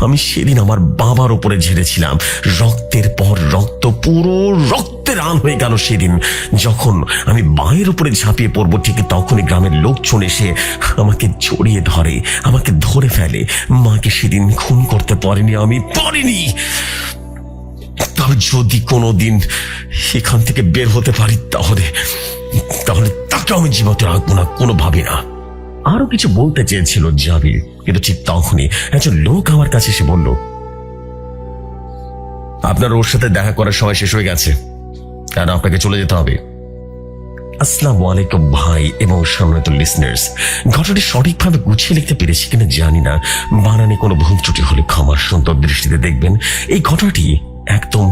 আমি সেদিন আমার বাবার উপরে ঝেড়েছিলাম। রক্তের পর রক্ত, পুরো রক্তের আল হয়ে গেল সেদিন। যখন আমি মায়ের উপরে ঝাঁপিয়ে পড়বো ঠিক তখনই গ্রামের লোকজন এসে আমাকে জড়িয়ে ধরে, আমাকে ধরে ফেলে। মাকে সেদিন খুন করতে পারিনি, আমি পারিনি। তবে যদি কোনোদিন এখান থেকে বের হতে পারি তাহলে তাকে আমি জীবতে রাখবো না, কোনোভাবে না। আরো কিছু বলতে চেয়েছিল জাবির, কিন্তু ঠিক তখনই একজন লোক আমার কাছে এসে বলল, আপনার ওর সাথে দেখা করার সময় শেষ হয়ে গেছে, আর আপনাকে চলে যেতে হবে। আসসালামু আলাইকুম ভাই এবং সম্মানিত লিসনার্স। ঘটনাটি সঠিকভাবে গুছিয়ে লিখতে পেরেছি কিনা জানি না, বানানে কোনো ভুল ত্রুটি হলে ক্ষমার সুন্দর দৃষ্টিতে দেখবেন। এই ঘটনাটি একদম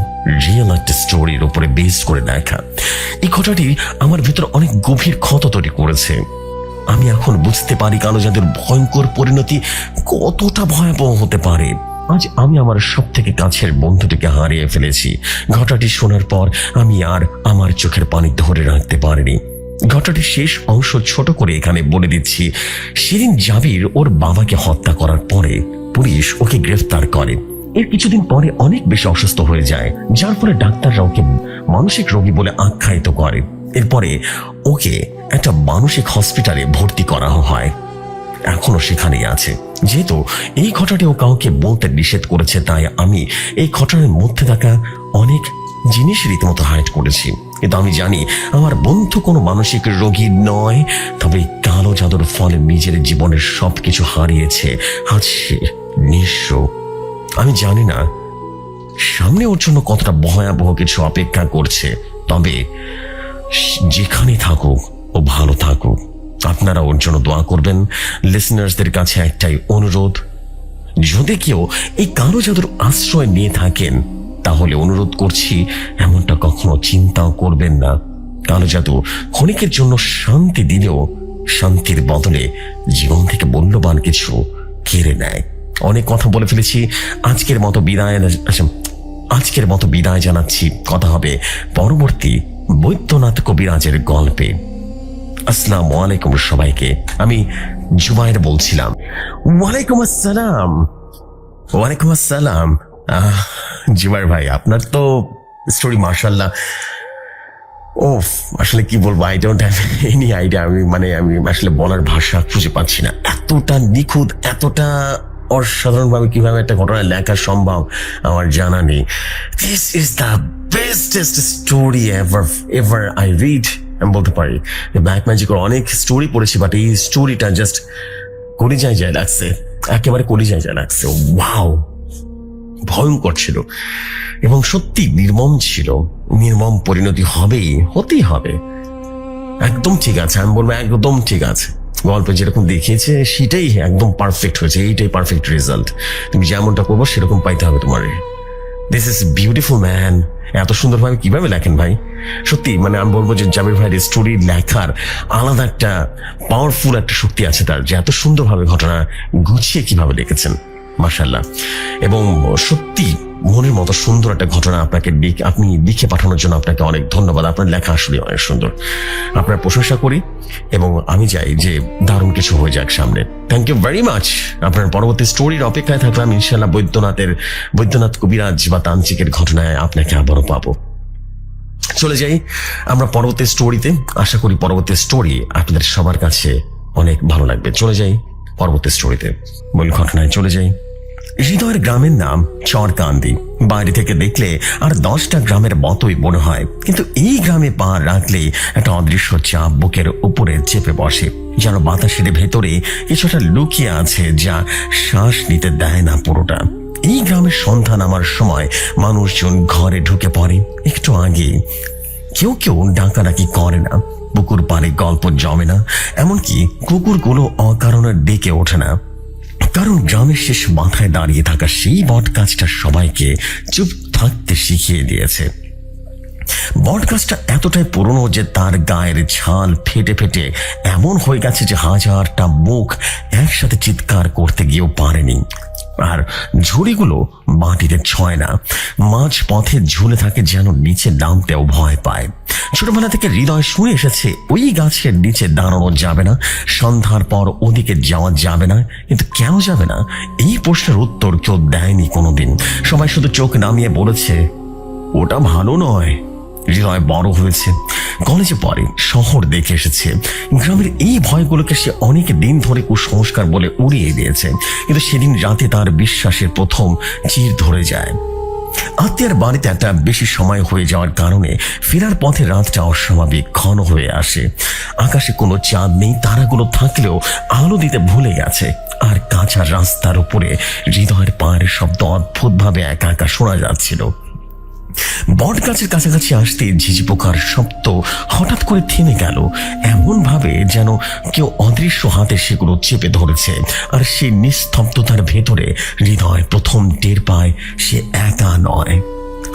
রিয়েল একটা স্টোরির উপরে বেস করে লেখা। এই ঘটনাটি আমার ভেতর অনেক গভীর ক্ষত তৈরি করেছে। আমি এখন বুঝতে পারি কালো জাদুর ভয়ঙ্কর পরিণতি কতটা ভয়াবহ হতে পারে। আজ আমি আমার সব থেকে কাছের বন্ধুটিকে হারিয়ে ফেলেছি। ঘটনাটি শোনার পর আমি আর আমার চোখের পানি ধরে রাখতে পারিনি। ঘটনাটির শেষ অংশ ছোট করে এখানে বলে দিচ্ছি। সেদিন জাবির ওর বাবাকে হত্যা করার পরে পুলিশ ওকে গ্রেফতার করে। এর কিছুদিন পরে অনেক বেশি অসুস্থ হয়ে যায়, যার ফলে ডাক্তাররা ওকে মানসিক রোগী বলে আখ্যায়িত করে। এরপরে ওকে একটা মানসিক হসপিটালে ভর্তি করা হয়, এখনো সেখানেই আছে। যেহেতু এই ঘটনাটি ও কাউকে বলতে নিষেধ করেছে, তাই আমি এই ঘটনার মধ্যে থাকা অনেক জিনিস রীতিমতো হাইড করেছি। কিন্তু আমি জানি আমার বন্ধু কোনো মানসিক রোগী নয়, তবে কালো জাদুর ফলে নিজের জীবনের সবকিছু হারিয়েছে। আজ সে নিঃস্ব। আমি জানি না সামনে ওর জন্য কতটা ভয়াবহ কিছু অপেক্ষা করছে, তবে যেখানে থাকুক ও ভালো থাকুক। আপনারা ওর জন্য দোয়া করবেন। লিসনার্সদের কাছে একটাই অনুরোধ, যদি কেউ এই কালো জাদুর আশ্রয় নিয়ে থাকেন তাহলে অনুরোধ করছি এমনটা কখনো চিন্তাও করবেন না। কালো জাদু ক্ষণিকের জন্য শান্তি দিলেও শান্তির বদলে জীবন থেকে মূল্যবান কিছু কেড়ে নেয়। অনেক কথা বলে ফেলেছি, আজকের মতো বিদায় জানাচ্ছি। কথা হবে পরবর্তী বৈদ্যনাথ কবিরাজের গল্পে। আসসালামু আলাইকুম সবাইকে, আমি জুবাইর বলছিলাম। ওয়ালাইকুম আসসালাম। ওয়ালাইকুম আসসালাম। জুবাইর ভাই, আপনার তো স্টোরি মাশাআল্লাহ। ওফ, আসলে কি বলবো, I don't have any idea. আমি আসলে বলার ভাষা খুঁজে পাচ্ছি না। এতটা নিখুঁত, এতটা অসাধারণভাবে কিভাবে একটা ঘটনা লেখা সম্ভব আমার জানা নেই। This is the bestest story ever I read. আমি বলতে পারি ব্ল্যাক ম্যাজিকের অনেক স্টোরি পড়েছি, বাট এই স্টোরিটা জাস্ট কলিজায় যায় লাগছে, একেবারে কলিজায় যায় লাগছে। ওয়াও, ভয়ঙ্কর ছিল এবং সত্যি নির্মম ছিল। নির্মম পরিণতি হতেই হবে। একদম ঠিক আছে, আমি বলবো একদম ঠিক আছে। গল্পে যেরকম দেখিয়েছে সেটাই একদম পারফেক্ট হয়েছে, এইটাই পারফেক্ট রেজাল্ট। তুমি যেমনটা করবো সেরকম পাইতে হবে তোমার। This is beautiful man. এত সুন্দরভাবে কিভাবে লেখেন ভাই, সত্যি আমি বলবো যে জাবির ভাইয়ের স্টোরি লেখার আলাদা একটা পাওয়ারফুল একটা শক্তি আছে তার, যে এত সুন্দরভাবে ঘটনা গুছিয়ে কিভাবে লিখেছেন, মাশাআল্লাহ। এবং সত্যি মনের মতো সুন্দর একটা ঘটনা আপনি লিখে পাঠানোর জন্য আপনাকে অনেক ধন্যবাদ। আপনার লেখা আসলে অনেক সুন্দর, আপনার প্রশংসা করি এবং আমি চাই যে দারুণ কিছু হয়ে যাক সামনে। Thank you very much. আপনার পরবর্তী স্টোরির অপেক্ষায় থাকলাম। ইনশাআল্লাহ বৈদ্যনাথ কবিরাজ বা তান্ত্রিকের ঘটনায় আপনাকে আবারও পাবো। চলে যাই আমরা পরবর্তী স্টোরিতে। আশা করি পরবর্তী স্টোরি আপনাদের সবার কাছে অনেক ভালো লাগবে। চলে যাই পরবর্তী স্টোরিতে, মূল ঘটনায় চলে যাই। হৃদয়ের গ্রামের নাম চরকান্দি। বাইরে থেকে দেখলে আর 10টা গ্রামের মতোই মনে হয়, কিন্তু এই গ্রামে পা রাখলেই একটা অদৃশ্য চাপ বুকের উপরে চেপে বসে, যেন বাতাসের ভেতরে কিছুটা লুকিয়ে আছে যা শ্বাস নিতে দেয় না পুরোটা। এই গ্রামের সন্ধ্যা নামার সময় মানুষজন ঘরে ঢুকে পড়ে। একটু আগে কেউ কেউ ডাকাডাকি করে না, পুকুর পাড়ে গল্প জমে না, এমনকি কুকুরগুলো অকারণে ডেকে ওঠে না। কারণ গ্রামের শেষ মাথায় দাঁড়িয়ে থাকা সেই বট গাছটা সবাইকে চুপ থাকতে শিখিয়ে দিয়েছে। বট গাছটা এতটাই পুরনো যে তার গায়ের ছাল ফেটে ফেটে এমন হয়ে গেছে যে হাজারটা মুখ একসাথে চিৎকার করতে গিয়েও পারেনি। আর ঝুড়িগুলো মাটিতে ছয় না, মাঝ পথে ঝুলে থাকে, যেন নিচে নামতেও ভয় পায়। ছোটবেলা থেকে হৃদয় শুনে এসেছে ওই গাছের নিচে দাঁড়ানো যাবে না, সন্ধ্যার পর ওদিকে যাওয়া যাবে না। কিন্তু কেন যাবে না, এই প্রশ্নের উত্তর কেউ দেয়নি কোনোদিন। সবাই শুধু চোখ নামিয়ে বলেছে ওটা ভালো নয়। হৃদয় বড় হয়েছে, কলেজে পড়ে, শহর দেখে এসেছে। গ্রামের এই ভয়গুলোকে সে অনেক দিন ধরে কুসংস্কার বলে উড়িয়ে দিয়েছে। কিন্তু সেদিন রাতে তার বিশ্বাসের প্রথম চির ধরে যায়। আত্মীয়ার বাড়িতে একটা বেশি সময় হয়ে যাওয়ার কারণে ফেরার পথে রাতটা অস্বাভাবিক ঘন হয়ে আসে। আকাশে কোনো চাঁদ নেই, তারাগুলো থাকলেও আলো দিতে ভুলে গেছে। আর কাঁচা রাস্তার উপরে হৃদয়ের পায়ের শব্দ অদ্ভুতভাবে একা একা শোনা যাচ্ছিল। বট গাছের কাছাকাছি আসতে ঝিঝি পোকার শব্দ হঠাৎ করে থেমে গেল, এমন ভাবে যেন কেউ অদৃশ্য হাতে সেগুলো চেপে ধরেছে। আর সেই নিস্তব্ধতার ভেতরে হৃদয় প্রথম টের পায় সে একা নয়।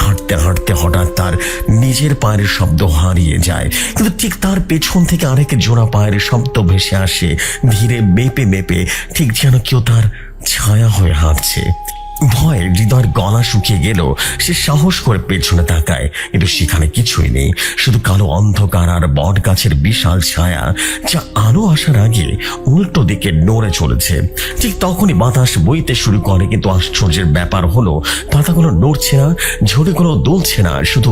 হাঁটতে হাঁটতে হঠাৎ তার নিজের পায়ের শব্দ হারিয়ে যায়, কিন্তু ঠিক তার পেছন থেকে আরেক জোড়া পায়ের শব্দ ভেসে আসে, ধীরে মেপে মেপে, ঠিক যেন কেউ তার ছায়া হয়ে হাঁটছে। ভয়ে হৃদয়ের গলা শুকিয়ে গেল। সে সাহস করে পেছনে তাকায়, কিন্তু সেখানে কিছুই নেই, শুধু কালো অন্ধকার আর বট গাছের বিশাল ছায়া, যা আলো আসার আগে উল্টো দিকে নড়ে চলেছে। ঠিক তখনই বাতাস বইতে শুরু করে, কিন্তু আশ্চর্যের ব্যাপার হলো পাতাগুলো নড়ছে না, ঝড়গুলো দুলছে না, শুধু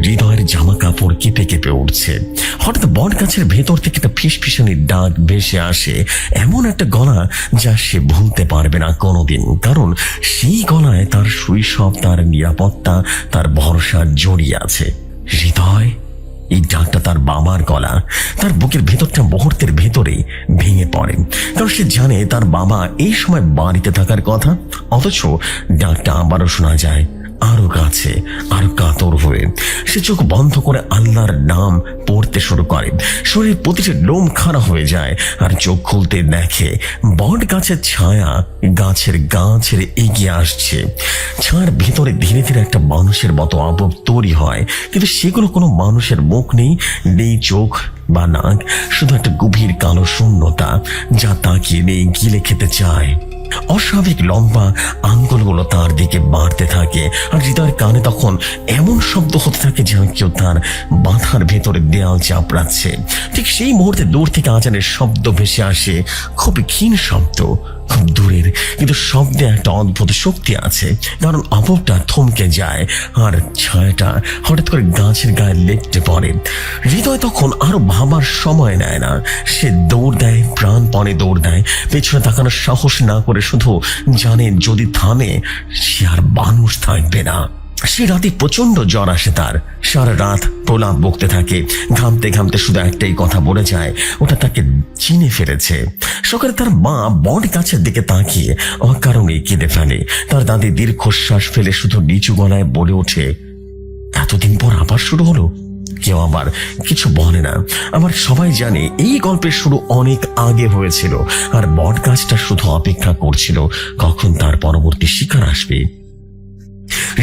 হৃদয়ের জামা কাপড় কেঁপে কেঁপে উঠছে। হঠাৎ বট গাছের ভেতর থেকে একটা ফিসফিসানির ডাক ভেসে আসে, এমন একটা গলা যা সে ভুলতে পারবে না কোনোদিন। কারণ সেই গলায় তার শৈশব, তার নিরাপত্তা, তার ভরসা জড়িয়ে আছে। হৃদয়, এই ডাকটা তার বাবার গলা। তার বুকের ভেতরটা মুহূর্তের ভেতরেই ভেঙে পড়ে, কারণ সে জানে তার বাবা এই সময় বাড়িতে থাকার কথা। অথচ ডাকটা আবারও শোনা যায়, আরো কাছে, আরো কাতর হয়ে। সে চোখ বন্ধ করে আল্লাহর নাম পড়তে শুরু করে। শরীর প্রতিটি লোম খাড়া হয়ে যায়, আর চোখ খুলতে দেখে বট গাছের ছায়া গাছের গা ছেড়ে এগিয়ে আসছে। ছায়ার ভেতরে ধীরে ধীরে একটা মানুষের মতো আবহ তৈরি হয়, কিন্তু সেগুলো কোনো মানুষের মুখ নেই, নেই চোখ বা নাক, শুধু একটা গভীর কালো শূন্যতা যা তাকিয়ে নেই, গিলে খেতে চায়। অস্বাভাবিক লম্বা আঙ্গুলগুলো তার দিকে বাড়তে থাকে, আর হৃদয়ের কানে তখন এমন শব্দ হতে থাকে যেন কেউ তার মাথার ভেতরে দেয়াল চাপড়াচ্ছে। ঠিক সেই মুহূর্তে দূর থেকে আজানের শব্দ ভেসে আসে, খুব ক্ষীণ শব্দ, খুব দূরের, কিন্তু শব্দে একটা অদ্ভুত শক্তি আছে। কারণ আবহটা থমকে যায়, আর ছায়াটা হঠাৎ করে গাছের গায়ে লেপটে পড়ে। হৃদয় তখন আরো ভাবার সময় নেয় না, সে দৌড় দেয়, প্রাণপণে দৌড় দেয়, পেছনে তাকানোর সাহস না করে শুধু জানে যদি থামে সে আর মানুষ থাকবে না। সে রাতে প্রচন্ড জ্বর আসে তার, সারা রাত প্রলাপ বকতে থাকে, ঘামতে ঘামতে শুধু একটাই কথা বলে যায়, ওটা তাকে চিনে ফেলেছে। সকালে তার মা বট গাছের দিকে তাকিয়ে অকারণে কেঁদে ফেলে। তার দাদি দীর্ঘশ্বাস ফেলে শুধু নিচু গলায় বলে ওঠে, এতদিন পর আবার শুরু হলো। কেউ আবার কিছু বলে না। আমার সবাই জানে এই গল্পের শুরু অনেক আগে হয়েছিল, আর বট গাছটা শুধু অপেক্ষা করছিল কখন তার পরবর্তী শিকার আসবে।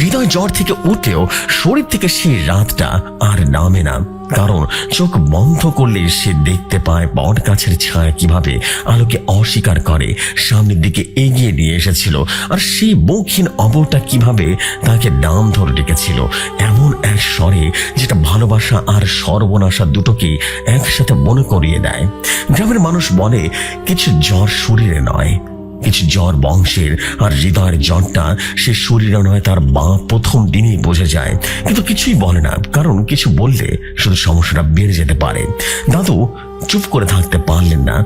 হৃদয় জ্বর থেকে উঠেও শরীর থেকে সেই রাতটা আর নামে না, কারণ চোখ বন্ধ করলে সে দেখতে পায় বট গাছের ছায়া কিভাবে আলোকে অস্বীকার করে সামনের দিকে এগিয়ে নিয়ে এসেছিল, আর সেই মুখহীন অবটা কিভাবে তাকে নাম ধরে ডেকেছিল, এমন এক স্বরে যেটা ভালোবাসা আর সর্বনাশা দুটোকে একসাথে মনে করিয়ে দেয়। গ্রামের মানুষ বলে কিছু জ্বর শরীরে নয়, কিছু জ্বর বংশের, আর হৃদয়ের জ্বরটা সে শরীরে নয়, তার মা প্রথম দিনেই বোঝে যায়। কিন্তু কিছুই বলে না, কারণ কিছু বললে শুধু সমস্যাটা বেড়ে যেতে পারে। দাদু চুপ করে থাকতে পারলেন না,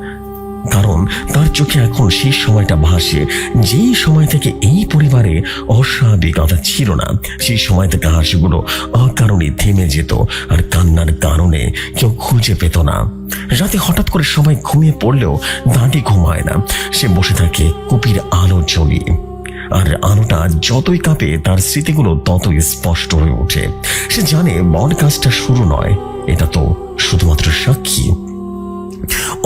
কারণ তার চোখে এখন সেই সময়টা ভাসে যেই সময় থেকে এই পরিবারে অস্বাভাবিকতা ছিল না। সেই সময় থেকে হাসিগুলো অকারণে থেমে যেত, আর কান্নার কারণে কেউ খুঁজে পেত না। রাতে হঠাৎ করে সবাই ঘুমিয়ে পড়লেও দাদি ঘুমায় না। সে বসে থাকে কুপির আলো জ্বলিয়ে, আর আলোটা যতই কাঁপে তার স্মৃতিগুলো ততই স্পষ্ট হয়ে ওঠে। সে জানে বট গাছটা শুরু নয়, এটা তো শুধুমাত্র সাক্ষী।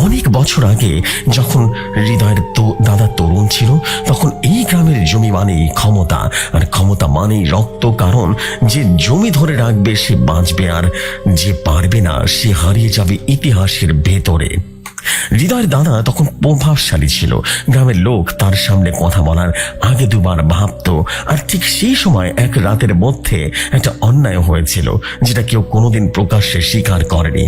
অনেক বছর আগে যখন হৃদয়ের দাদা তরুণ ছিল, তখন এই গ্রামের জমি জমি মানেই ক্ষমতা, আর ক্ষমতা মানেই রক্ত। কারণ যে জমি ধরে রাখবে সে বাঁচবে, আর যে পারবে না সে হারিয়ে যাবে ইতিহাসের ভেতরে। হৃদয়ের দাদা তখন প্রভাবশালী ছিল। গ্রামের লোক তার সামনে কথা বলার আগে দুবার ভাবতো। আর ঠিক সেই সময় এক রাতের মধ্যে একটা অন্যায় হয়েছিল, যেটা কেউ কোনোদিন প্রকাশ্যে স্বীকার করেনি।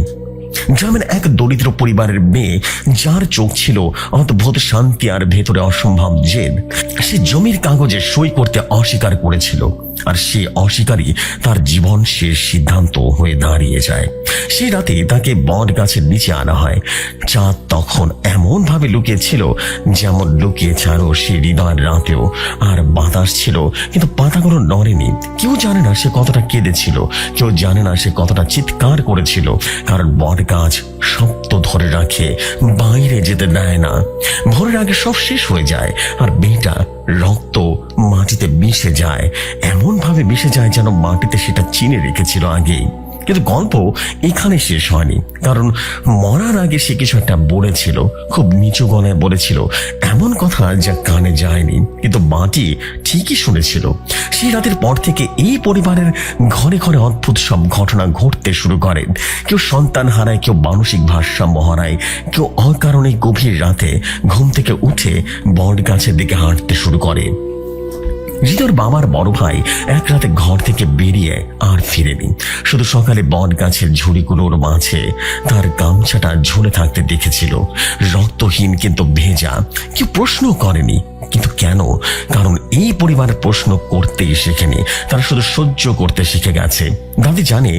গ্রামের এক দরিদ্র পরিবারের মেয়ে, যার চোখ ছিল অদ্ভুত শান্তি আর ভেতরে অসম্ভব জেদ, সে জমির কাগজে সই করতে অস্বীকার করেছিল। আর সে অস্বীকারই তার জীবন শেষ সিদ্ধান্ত হয়ে দাঁড়িয়ে যায়। সেই রাতে তাকে বট গাছের নিচে আনা হয়। চাঁদ তখন এমন ভাবে লুকিয়েছিল যেমন লুকিয়েছে আরো সে হৃদয়ের রাতেও। আর বাতাস ছিল, কিন্তু পাতাগুলো নড়েনি। কেউ জানে না সে কতটা কেঁদেছিল, কেউ জানে না সে কতটা চিৎকার করেছিল। কারণ বট গাছ শব্দ ধরে রাখে, বাইরে যেতে দেয় না। ভোরের আগে সব শেষ হয়ে যায়, আর মেয়েটা রক্ত মাটিতে মিশে যায়, এমন ভাবে মিশে যায় যেন মাটিতে সেটা চিনে রেখেছিল আগেই। কিন্তু গল্প এখানে শেষ হয়নি, কারণ মরার আগে সে কিছু একটা বলেছিল, খুব নিচু গলায় বলেছিল এমন কথা যা কানে যায়নি, কিন্তু মাটি ঠিকই শুনেছিল। সেই রাতের পর থেকে এই পরিবারের ঘরে ঘরে অদ্ভুত সব ঘটনা ঘটতে শুরু করে। কেউ সন্তান হারায়, কেউ মানসিক ভারসাম্য হারায়, কেউ অকারণে গভীর রাতে ঘুম থেকে উঠে বট গাছের দিকে হাঁটতে শুরু করে। হৃদয়ের বাবার বড় ভাই এক রাতে ঘর থেকে বেরিয়ে আর ফিরেনি। শুধু সকালে বট গাছের ঝুড়িগুলোর মাঝে তার গামছাটা ঝুলে থাকতে দেখেছিল, রক্তহীন কিন্তু ভেজা। কেউ প্রশ্ন করেনি, কিন্তু কেন? কারণ এই পরিবারের প্রশ্ন করতেই শেখেনি, তারা শুধু সহ্য করতে শিখে গেছে। দাদি জানে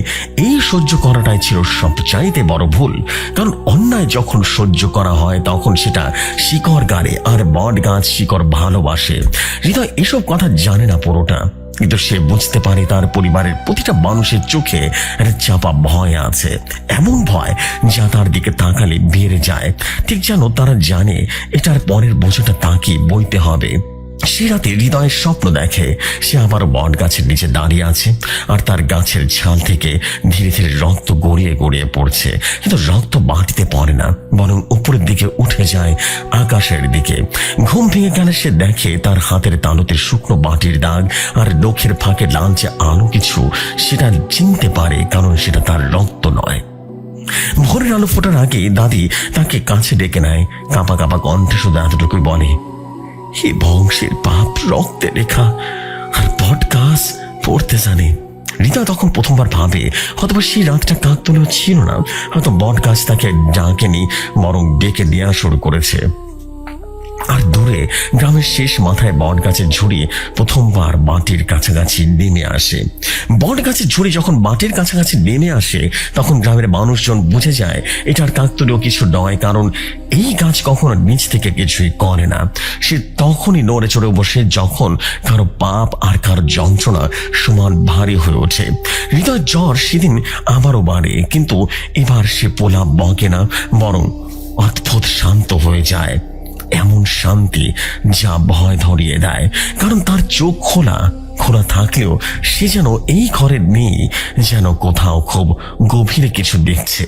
এই সহ্য করাটাই ছিল সবচাইতে বড় ভুল। কারণ অন্যায় যখন সহ্য করা হয় তখন সেটা শিকড় গাড়ে, আর বট গাছ শিকড় ভালোবাসে। হৃদয় এসব কথা জানে না পুরোটা, কিন্তু সে বুঝতে পারে তার পরিবারের প্রতিটা মানুষের চোখে একটা চাপা ভয় আছে, এমন ভয় যা তার দিকে তাকালে বেড়ে যায়। ঠিক যেন তারা জানে এটার পরের বোঝাটা তাকে বইতে হবে। সে রাতে হৃদয়ের স্বপ্ন দেখে সে আবার বট গাছের নিচে দাঁড়িয়ে আছে, আর তার গাছের ছাল থেকে ধীরে ধীরে রক্ত গড়িয়ে গড়িয়ে পড়ছে। কিন্তু রক্ত মাটিতে পড়ে না, বরং উপরের দিকে উঠে যায় আকাশের দিকে। ঘুম ভেঙে গেলে সে দেখে তার হাতের তালুতে শুকনো মাটির দাগ, আর নখের ফাঁকে লালচে আলো কিছু। সেটা চিনতে পারে, কারণ সেটা তার রক্ত নয়। ভোরের আলো ফোটার আগে দাদি তাকে কাছে ডেকে নেয়। কাঁপা কাঁপা কণ্ঠে শুধু এতটুকুই বলে, হে বংশের পাপ রক্তে রেখা, আর বট গাছ পড়তে জানে। হৃদয় তখন প্রথমবার ভাবে হয়তো সেই রাতটা কাকতালীয় ছিল না, হয়তো বট গাছ তাকে ডাকেনি, বরং ডেকে দেওয়া শুরু করেছে। আর দূরে গ্রামের শেষ মাথায় বট গাছের ঝুড়ি প্রথমবার মাটির কাছাকাছি নেমে আসে। বট গাছের ঝুড়ি যখন মাটির কাছাকাছি নেমে আসে তখন গ্রামের মানুষজন বুঝে যায় এটার কাকতালীয় কিছু নয়, কারণ এই গাছ কখনো নিচ থেকে কিছুই করে না। সে তখনই নড়ে চড়ে বসে যখন কারো পাপ আর কারো যন্ত্রণা সমান ভারী হয়ে ওঠে। হৃদয় জ্বর সেদিন আবারও বাড়ে, কিন্তু এবার সে পোলা বকে না, বরং অদ্ভুত শান্ত হয়ে যায়। এমন শান্তি যা ভয় ধরিয়ে দেয়, কারণ তার চোখ খোলা খোলা থাকলেও সে যেন এই ঘরের নেই, যেন কোথাও খুব গভীরে কিছু দেখছে।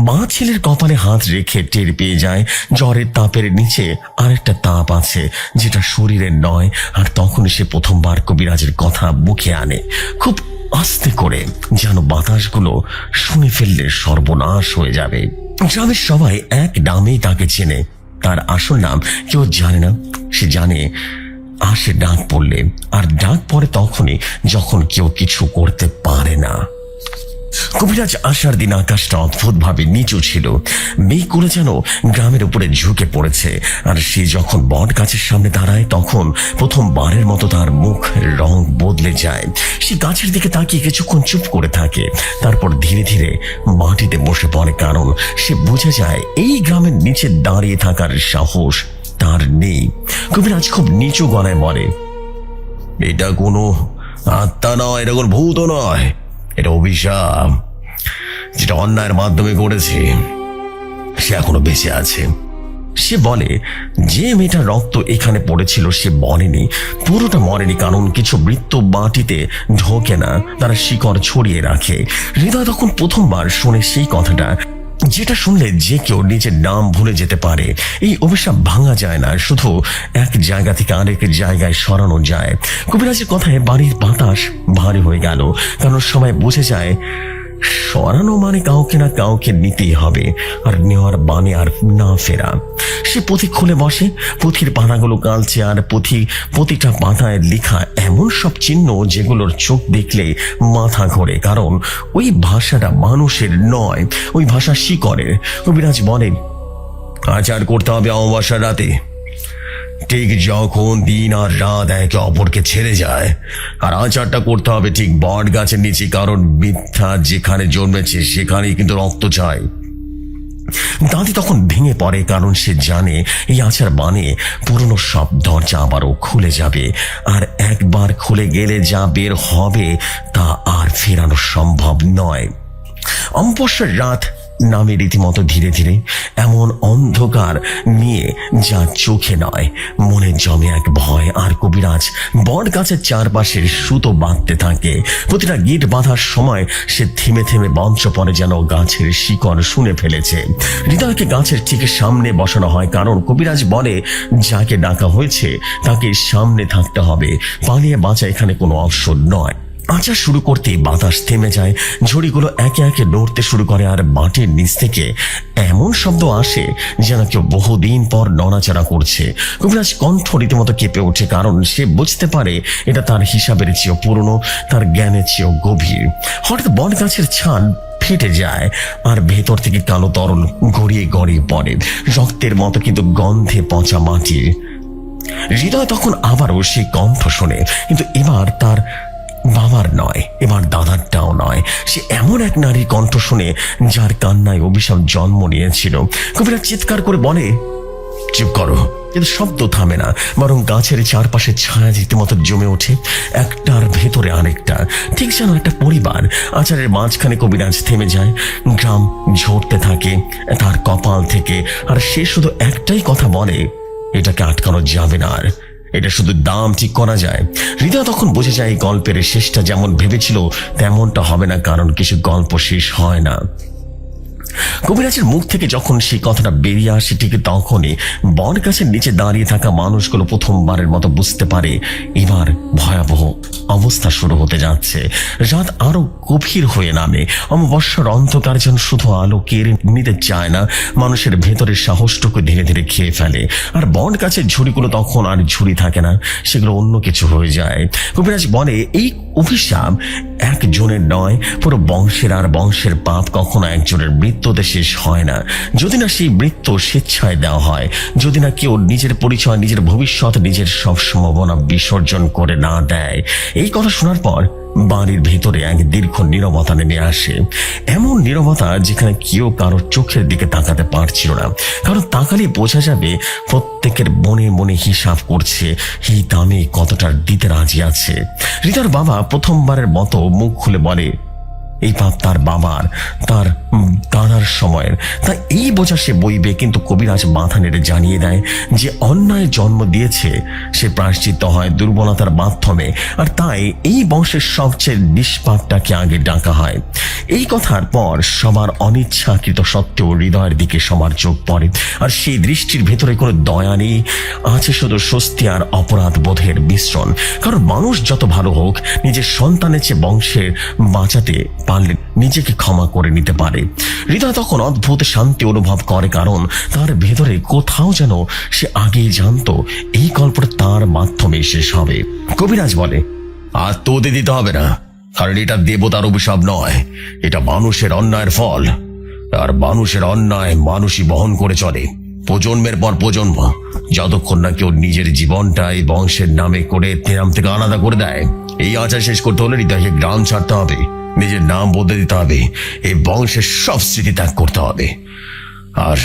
মা ছেলের কপালে হাত রেখে টের পেয়ে যায় জ্বরের তাপের নিচে আরেকটা তাপ আছে, যেটা শরীরের নয়। আর তখন সে প্রথমবার কবিরাজের কথা মুখে আনে, খুব আস্তে করে, যেন বাতাসগুলো শুনে ফেললে সর্বনাশ হয়ে যাবে। গ্রামের সবাই এক নামেই তাকে চেনে, তার আসল নাম কেউ জানে না। সে জানে আসে ডাক পড়লে, আর ডাক পড়ে তখনই যখন কেউ কিছু করতে পারে না। কবিরাজ আসার দিন আকাশটা অদ্ভুত ভাবে নিচু ছিল, মেঘগুলো যেন গ্রামের উপরে ঝুঁকে পড়েছে। আর সে যখন বট গাছের সামনে দাঁড়ায় তখন প্রথমবারের মতো তার মুখ রং বদলে যায়। সে গাছের দিকে তাকিয়ে কিছুক্ষণ চুপ করে থাকে, তারপর ধীরে ধীরে মাটিতে বসে পড়ে, কারণ সে বুঝে যায় এই গ্রামের নিচে দাঁড়িয়ে থাকার সাহস তার নেই। কবিরাজ খুব নিচু গলায় বলে, এটা কোনো আত্মা নয়, এটা কোনো ভূত নয়, এটা অভিশাপ, যেটা অন্যায়ের মাধ্যমে করেছে সে এখনো বেঁচে আছে। সে বলে যে মেয়েটা রক্ত এখানে পড়েছিল সে মরেনি, পুরোটা মরেনি, কারণ কিছু মৃত্যু মাটিতে ঢোকে না, তারা শিকড় ছড়িয়ে রাখে। হৃদয় তখন প্রথমবার শুনে সেই কথাটা, যেটা শুনলে যে কেউ নিজের নাম ভুলে যেতে পারে। এই অভিশাপ ভাঙা যায় না, শুধু এক জায়গা থেকে আরেক জায়গায় সরানো যায়। কবিরাজের কথায় বাড়ির বাতাস ভারী হয়ে গেল, কারণ সবাই বুঝে যায় সরানো মানে কাউকে না কাউকে নিতেই হবে, আর নেওয়ার বানে আর না ফেরা। সে পুঁথি খুলে বসে, পুঁথির পাতাগুলো কালছে, আর প্রতিটা পাতায় লেখা এমন সব চিহ্ন যেগুলোর চোখ দেখলে মাথা ঘোরে, কারণ ওই ভাষাটা মানুষের নয়, ওই ভাষা শিকড়ের। কবিরাজ বলেন, আচার করতে হবে অমাবস্যার রাতে, ঠিক যখন দিন আর রাত একে অপরকে ছেড়ে যায়। আর আচারটা করতে হবে ঠিক বট গাছের নিচে, কারণ মিথ্যা যেখানে জন্মেছে সেখানেই কিন্তু রক্ত চায়। দাদি তখন ভেঙে পড়ে, কারণ সে জানে এই আচার বানে পুরনো সব দরজা আবারও খুলে যাবে, আর একবার খুলে গেলে যা বের হবে তা আর ফেরানো সম্ভব নয়। অমাবস্যার রাত নামে রীতিমতো ধীরে ধীরে, এমন অন্ধকার নিয়ে যা চোখে নয় মনে জমে এক ভয়। আর কবিরাজ বট গাছের চারপাশের সুতো বাঁধতে থাকে। প্রতিটা গিট বাঁধার সময় সে থেমে থেমে মঞ্চ পড়ে, যেন গাছের শিকড় শুনে ফেলেছে। হৃদয়কে গাছের ঠিক সামনে বসানো হয়, কারণ কবিরাজ বলে যাকে ডাকা হয়েছে তাকে সামনে থাকতে হবে, পালিয়ে বাঁচা এখানে কোনো অপশন নয়। আচার শুরু করতেই বাতাস থেমে যায়, ঝড়িগুলো একে একে নড়তে শুরু করে, আর মাটির নিচ থেকে এমন শব্দ আসে যেন কেউ বহুদিন পর নড়াচড়া করছে। কবিরাজ কণ্ঠ রীতিমতো কেঁপে ওঠে, কারণ সে বুঝতে পারে এটা তার হিসাবের চেয়েও পুরনো, তার জ্ঞানের চেয়েও গভীর। হঠাৎ বট গাছের ছাদ ফেটে যায়, আর ভেতর থেকে কালো তরল গড়িয়ে গড়িয়ে পড়ে, রক্তের মতো কিন্তু গন্ধে পচা মাটির। হৃদয় তখন আবারও সেই কণ্ঠ শোনে, কিন্তু এবার তার বাবার নয়, এবার দাদারটাও নয়। সে এমন এক নারীর কণ্ঠ শুনে যার কান্নায় অভিশাপ জন্ম নিয়েছিল। কবিরাজ চিৎকার করে বলে, চুপ করো। কিন্তু শব্দ থামে না, বরং গাছের চারপাশে ছায়া রীতিমতো জমে ওঠে, একটার ভেতরে আরেকটা, ঠিক যেন একটা পরিবার। আচারের মাঝখানে কবিরাজ থেমে যায়, গ্রাম ঝরতে থাকে তার কপাল থেকে, আর সে শুধু একটাই কথা বলে, এটাকে আটকানো যাবে না, আর এটা শুধু দাম ঠিক করা যায়। হৃদয় তখন বুঝে যায় এই গল্পের শেষটা যেমন ভেবেছিল তেমনটা হবে না, কারণ কিছু গল্প শেষ হয় না। কবিরাজের মুখ থেকে যখন সেই কথাটা বেরিয়ে আসে, ঠিক তখনই বট গাছের নিচে দাঁড়িয়ে থাকা মানুষগুলো প্রথমবারের মতো বুঝতে পারে এবার ভয়াবহ অবস্থা শুরু হতে যাচ্ছে। রাত আরো গভীর হয়ে নামে, অমাবস্যার অন্ধকার যেন শুধু আলো কেড়ে নিতে চায় না, মানুষের ভেতরের সাহসটুকু ধীরে ধীরে খেয়ে ফেলে। আর বট গাছের ঝুড়িগুলো তখন আর ঝুড়ি থাকে না, সেগুলো অন্য কিছু হয়ে যায়। কবিরাজ বলে, এই অভিশাপ একজনের নয়, পুরো বংশের, আর বংশের পাপ কখনো একজনের মৃত্যুতে শেষ হয় না, যদি না সেই মৃত্যু স্বেচ্ছায় দেওয়া হয়, যদি না কেউ নিজের পরিচয়, নিজের ভবিষ্যৎ, নিজের সব সম্ভাবনা বিসর্জন করে না দেয়। এই কথা শোনার পর বাড়ির ভেতরে এক দীর্ঘ নীরবতা নেমে আসে, এমন নীরবতা যেখানে কেউ কারোর চোখের দিকে তাকাতে পারছিল না, কারণ তাকালে বোঝা যাবে প্রত্যেকের মনে মনে হিসাব করছে এই দামে কতটা দিতে রাজি আছে। রিতার বাবা প্রথমবারের মতো মুখ খুলে বলে, এই পাপ তার বাবার, তার দাদার সময়ের, তাই এই বোঝা সে বইবে। কিন্তু কবিরাজ মাথা নেড়ে জানিয়ে দেয় যে অন্যায় জন্ম দিয়েছে সে প্রায়শ্চিত্ত হয় দুর্বলতার মাধ্যমে, আর তাই এই বংশের সবচেয়ে নিষ্পাপটাকে আগে ডাকা হয়। এই কথার পর সবার অনিচ্ছাকৃত সত্ত্বেও হৃদয়ের দিকে সবার চোখ পড়ে, আর সেই দৃষ্টির ভেতরে কোনো দয়া নেই, আছে শুধু স্বস্তি আর অপরাধ বোধের মিশ্রণ। কারণ মানুষ যত ভালো হোক, নিজের সন্তানের চেয়ে বংশের বাঁচাতে পারলে নিজেকে ক্ষমা করে নিতে পারে। হৃদয় তখন অদ্ভুত শান্তি অনুভব করে, কারণ তার ভেতরে কোথাও যেন সে আগেই জানতো এই গল্পটা তার মাধ্যমে শেষ হবে। কবিরাজ বলে, আর তোদের দিতে হবে না, কারণ এটা দেবতার অভিশাপ নয়, এটা মানুষের অন্যায়ের ফল, আর মানুষের অন্যায় মানুষই বহন করে চলে প্রজন্মের পর প্রজন্ম, যতক্ষণ না কেউ নিজের জীবনটা এই বংশের নামে করে নাম থেকে আলাদা করে দেয়। এই আচার শেষ করতে হলে হৃদয়কে গ্রাম ছাড়তে হবে, নিজের নাম বদলে দিতে হবে, এই বংশের সব স্মৃতি ত্যাগ করতে হবে। আর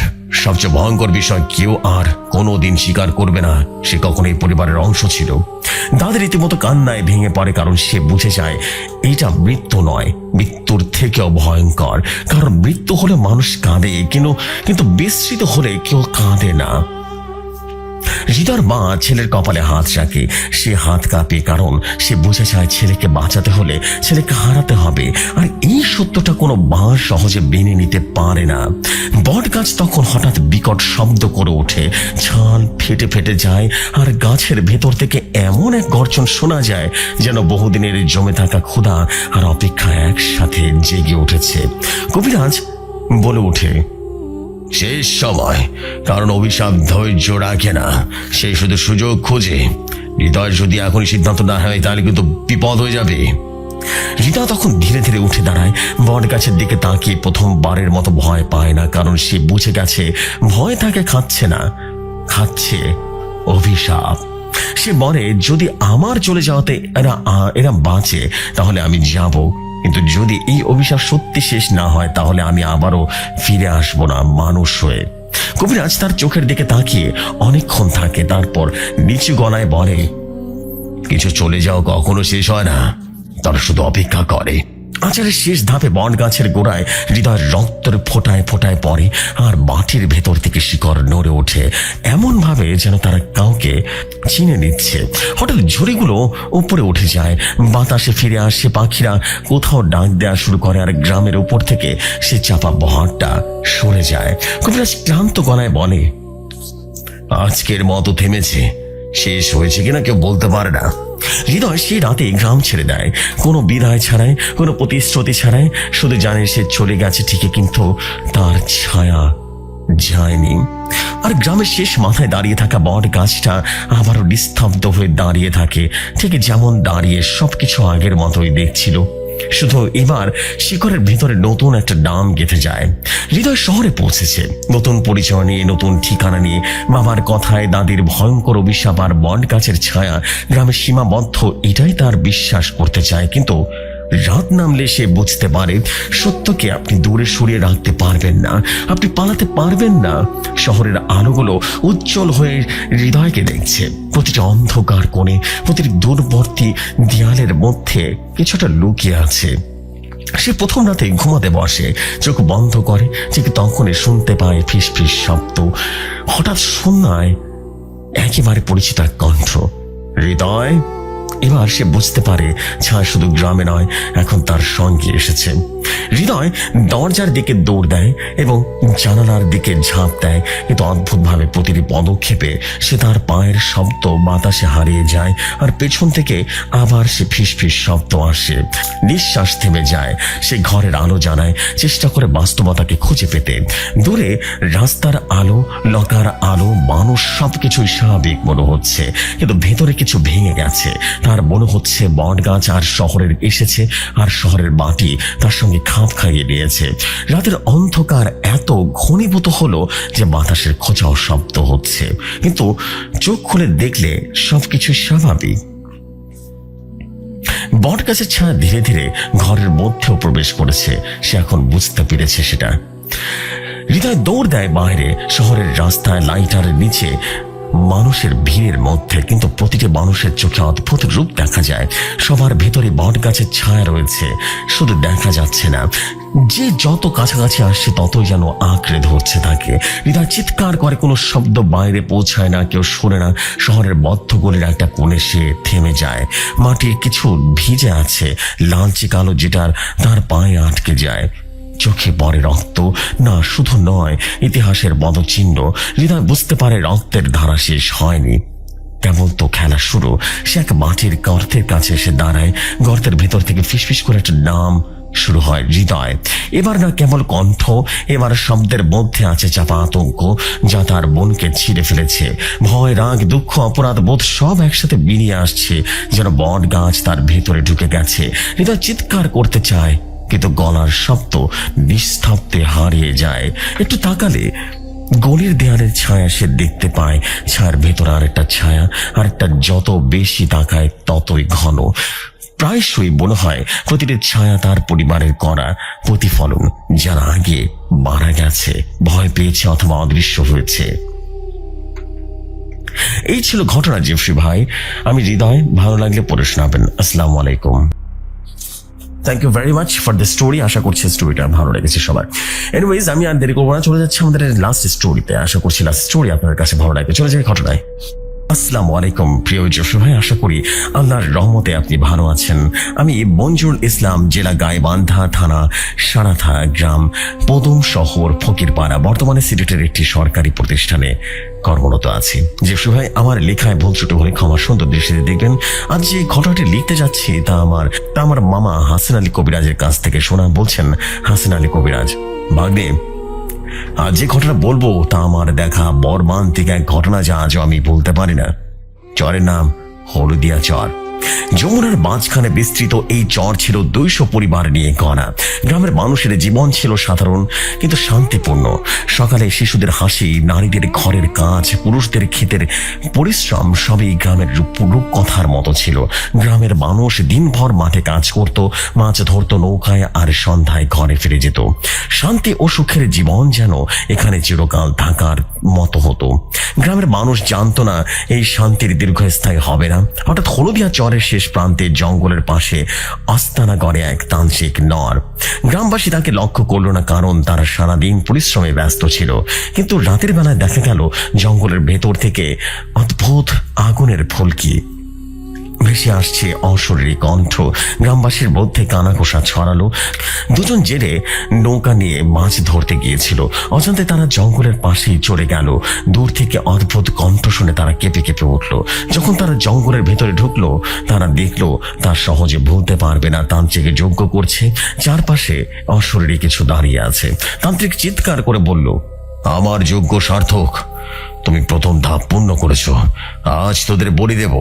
সবচেয়ে ভয়ঙ্কর বিষয়, কেউ আর কোনোদিন স্বীকার করবে না সে কখনো এই পরিবারের অংশ ছিল। দাদা রীতিমতো কান্নায় ভেঙে পড়ে, কারণ সে বুঝে যায় এটা মৃত্যু নয়, মৃত্যুর থেকেও ভয়ঙ্কর। কারণ মৃত্যু হলে মানুষ কাঁদে, কিন্তু বিস্মৃত হলে কেউ কাঁদে না। হৃদয়ের মা ছেলের কপালে হাত রাখে। সে হাত কাঁপে, কারণ সে বুঝে যায় ছেলেকে বাঁচাতে হলে ছেলেকে হারাতে হবে। আর এই সত্যটা কোনো মা সহজে মেনে নিতে পারে না। বট গাছ তখন হঠাৎ বিকট শব্দ করে ওঠে, ছাল ফেটে ফেটে যায়, আর গাছের ভেতর থেকে এমন এক গর্জন শোনা যায় যেন বহুদিনের জমে থাকা ক্ষুধা আর অপেক্ষা একসাথে জেগে উঠেছে। কবিরাজ বলে ওঠে, শেষ সময়, কারণ অভিশাপ ধৈর্য রাখে না, সে শুধু সুযোগ খোঁজে। হৃদয় যদি এখনই সিদ্ধান্ত না হয় তাহলে কিন্তু বিপদ হয়ে যাবে। হৃদয় তখন ধীরে ধীরে উঠে দাঁড়ায়। বট গাছের দিকে তাকিয়ে প্রথমবারের মতো ভয় পায় না, কারণ সে বুঝে গেছে ভয় তাকে খাচ্ছে না, খাচ্ছে অভিশাপ। সে বলে, যদি আমার চলে যাওয়াতে এরা বাঁচে তাহলে আমি যাব, কিন্তু যদি এই অভিশাপ সত্যি শেষ না হয় তাহলে আমি আবারও ফিরে আসবো না মানুষ হয়ে। কবিরাজ তার চোখের দিকে তাকিয়ে অনেকক্ষণ থাকে, তারপর নিচু গলায় বলে, কিছু চলে যাও কখনো শেষ হয় না, তারা শুধু অপেক্ষা করে। আচারের শেষ ধাপে বট গাছের গোড়ায় হৃদয়ের রক্তের ফোটায় ফোটায় পড়ে, আর মাটির ভেতর থেকে শিকড় নড়ে ওঠে এমন ভাবে যেন তারা কাউকে চিনে নিচ্ছে। হঠাৎ ঝুড়িগুলো উপরে উঠে যায়, বাতাসে ফিরে আসে, পাখিরা কোথাও ডাক দেওয়া শুরু করে, আর গ্রামের উপর থেকে সে চাপা বহারটা সরে যায়। কবিরাজ ক্লান্ত গলায় বলে, আজকের মতো থেমেছে, শেষ হয়েছে কিনা কেউ বলতে পারে না। হৃদয় সেই রাতে গ্রাম ছেড়ে দেয়, কোনো বিদায় ছাড়াই, কোনো প্রতিশ্রুতি ছাড়াই। শুধু জানে সে চলে গেছে ঠিকই, কিন্তু তার ছায়া যায়নি। আর গ্রামের শেষ মাথায় দাঁড়িয়ে থাকা বট গাছটা আবারও নিস্তব্ধ হয়ে দাঁড়িয়ে থাকে, ঠিক যেমন দাঁড়িয়ে সবকিছু আগের মতোই দেখছিল। শুধু এবার শিকড়ের ভিতরে নতুন একটা নাম গেঁথে যায়। হৃদয় শহরে পৌঁছেছে, নতুন পরিচয় নিয়ে, নতুন ঠিকানা নিয়ে। বাবার কথায়, দাদির ভয়ঙ্কর অভিশাপ আর বট গাছের ছায়া গ্রামের সীমাবদ্ধ, এটাই তার বিশ্বাস করতে চায়। কিন্তু রাত নামলে সে বুঝতে পারে সত্যকে আপনি দূরে সরিয়ে রাখতে পারবেন না, আপনি পালাতে পারবেন না। শহরের আলোগুলো উজ্জ্বল হয়ে হৃদয়কে দেখছে, প্রতিটি অন্ধকার কোণে, প্রতিটি দূরবর্তী দেয়ালের মধ্যে কিছুটা লুকিয়ে আছে। সে প্রথম রাতে ঘুমাতে বসে, চোখ বন্ধ করে, ঠিক তখনই শুনতে পায় ফিস ফিস শব্দ। হঠাৎ শূন্যায় একেবারে পরিচিত এক কণ্ঠ, হৃদয়। এবার সে বুঝতে পারে ছায়া শুধু গ্রামে নয়, এখন তার সঙ্গে এসেছে। হৃদয় দরজার দিকে দৌড় দেয় এবং জানালার দিকে ঝাঁপ দেয়, কিন্তু অদ্ভুতভাবে প্রতিটি পদক্ষেপে সে তার পায়ের শব্দ বাতাসে হারিয়ে যায়, আর পেছন থেকে আবার সে ফিস ফিস শব্দ আসে। নিঃশ্বাস থেমে যায়। সে ঘরের আলো জ্বালায়, চেষ্টা করে বাস্তবতাকে খুঁজে পেতে। দূরে রাস্তার আলো, লকার আলো, মানুষ, সবকিছুই স্বাভাবিক মনে হচ্ছে, কিন্তু ভেতরে কিছু ভেঙে গেছে। তার মনে হচ্ছে বট গাছ আর শহরের এসেছে, আর শহরের মাটি তার সঙ্গে খাপ খাইয়ে নিয়েছে। রাতের অন্ধকার এত ঘনীভূত হলো যে বাতাসের খোঁচাও শব্দ হচ্ছে, কিন্তু চোখ খুলে দেখলে সবকিছু স্বাভাবিক। বট গাছের ছায়া ধীরে ধীরে ঘরের মধ্যেও প্রবেশ করেছে। সে এখন বুঝতে পেরেছে সেটা। হৃদয় দৌড় দেয় বাইরে, শহরের রাস্তায়, লাইটারের নিচে, মানুষের ভিড়ের মধ্যে, কিন্তু প্রতিটি মানুষের চোখে অদ্ভুত রূপ দেখা যায়। সবার ভেতরে বট গাছের ছায়া রয়েছে, শুধু দেখা যাচ্ছে না। যে যত কাছাকাছি আসছে ততই যেন আঁকড়ে ধরছে তাকে। হৃদয় চিৎকার করে, কোনো শব্দ বাইরে পৌঁছায় না, কেউ শোনে না। শহরের বদ্ধ গলির একটা কোণে সে থেমে যায়। মাটির কিছু ভিজে আছে, লালচে কালো, যেটার তার পায়ে আটকে যায়। চোখে পড়ে রক্ত, না শুধু নয়, ইতিহাসের পদচিহ্ন। হৃদয় বুঝতে পারে রক্তের ধারা শেষ হয়নি, কেবল তো খেলা শুরু। সে এক মাটির গর্তের কাছে এসে দাঁড়ায়। গর্তের ভেতর থেকে ফিসফিস করে একটা নাম শুরু হয়, হৃদয়। এবার না কেবল কণ্ঠ, এবার শব্দের মধ্যে আছে চাপা আতঙ্ক, যা তার মনকে ছিঁড়ে ফেলেছে। ভয়, রাগ, দুঃখ, অপরাধ বোধ সব একসাথে বেরিয়ে আসছে, যেন বট গাছ তার ভেতরে ঢুকে গেছে। হৃদয় চিৎকার করতে চায়, কিন্তু গলার শব্দ নিস্তব্ধে হারিয়ে যায়। একটু তাকালে গলির দেয়ালের ছায়া সে দেখতে পায়। ছায়ার ভেতর আরেকটা ছায়া, আরেকটা, যত বেশি তাকায় ততই ঘন। প্রায়শই মনে হয় প্রতিটি ছায়া তার পরিবারের করা প্রতিফলন, যারা আগে মারা গেছে, ভয় পেয়েছে অথবা অদৃশ্য হয়েছে। এই ছিল ঘটনা জেফরি ভাই। আমি হৃদয়। ভালো লাগলে পড়ে শোনাবেন। আসসালামু আলাইকুম। Thank you very much for the story. আশা করছি স্টোরিটা ভালো লেগেছে সবার। এনিওয়েজ, আমি আর দেরি করবো না, চলে যাচ্ছি আমাদের লাস্ট স্টোরিতে। আশা করছি লাস্ট স্টোরি আপনার কাছে ভালো লাগে। চলে যাই ঘটনায়। আসসালামু আলাইকুম প্রিয় যশোর ভাই, আশা করি আল্লাহর রহমতে আপনি ভালো আছেন। আমি মঞ্জুরুল ইসলাম, জেলা গাইবান্ধা, থানা সারাথা, গ্রাম পদুম শহর, ফকিরপাড়া, বর্তমানে সিলেটের একটি সরকারি প্রতিষ্ঠানে কর্মরত আছি। যশোর ভাই, আমার লেখায় ভুল ত্রুটি হলে ক্ষমা সুন্দর দৃষ্টিতে দেখবেন। আজ যে ঘটনাটি লিখতে যাচ্ছি তা আমার মামা হাসিন আলী কবিরাজের কাছ থেকে শোনা। বলছেন হাসিন আলী কবিরাজ, ভাগ্নে, আজ যে ঘটনা বলবো তা আমার দেখা মর্মান্তিক এক ঘটনা, যা আজও আমি বলতে পারি না। চরের নাম হলদিয়া চর। যমুনার মাঝখানে বিস্তৃত এই চর ছিল 200 পরিবার নিয়ে গড়া। গ্রামের মানুষের জীবন ছিল সাধারণ কিন্তু শান্তিপূর্ণ। সকালে শিশুদের হাসি, নারীদের ঘরের কাজ, পুরুষদের ক্ষেতের পরিশ্রম সবই গ্রামের রূপকথার মতো ছিল। গ্রামের মানুষ দিনভর মাঠে কাজ করত, মাছ ধরত নৌকায়, আর সন্ধ্যায় ঘরে ফিরে যেত। শান্তি ও সুখের জীবন যেন এখানে চিরকাল থাকার মতো হতো। গ্রামের মানুষ জানতো না এই শান্তির দীর্ঘস্থায়ী হবে না। হঠাৎ হলদিয়া চরের শেষ প্রান্তে জঙ্গলের পাশে আস্তানা গড়ে এক তান্ত্রিক নর। গ্রামবাসী তাকে লক্ষ্য করলো না, কারণ তারা সারাদিন পরিশ্রমে ব্যস্ত ছিল। কিন্তু রাতের বেলায় দেখা গেল জঙ্গলের ভেতর থেকে অদ্ভুত আগুনের ফুলকি ভেসে আসছে, অশরীরী কণ্ঠ। গ্রামবাসীর মধ্যে কানাঘোষা ছড়ালো। দুজন জেলে নৌকা নিয়ে মাছ ধরতে গিয়েছিল। অজান্তে তারা জঙ্গলের পাশেই চলে গেল। দূর থেকে অদ্ভুত কণ্ঠ শুনে তারা কেঁপে কেঁপে উঠল। যখন তারা জঙ্গলের ভেতরে ঢুকলো, তারা দেখলো তার সহজে ভুলতে পারবে না, তান্ত্রিকের যজ্ঞ করছে। চারপাশে অশরীরী কিছু দাঁড়িয়ে আছে। তান্ত্রিক চিৎকার করে বলল, আমার যজ্ঞ সার্থক, তুমি প্রথম ধাপ পূর্ণ করেছো, আজ তোদের বলি দেব।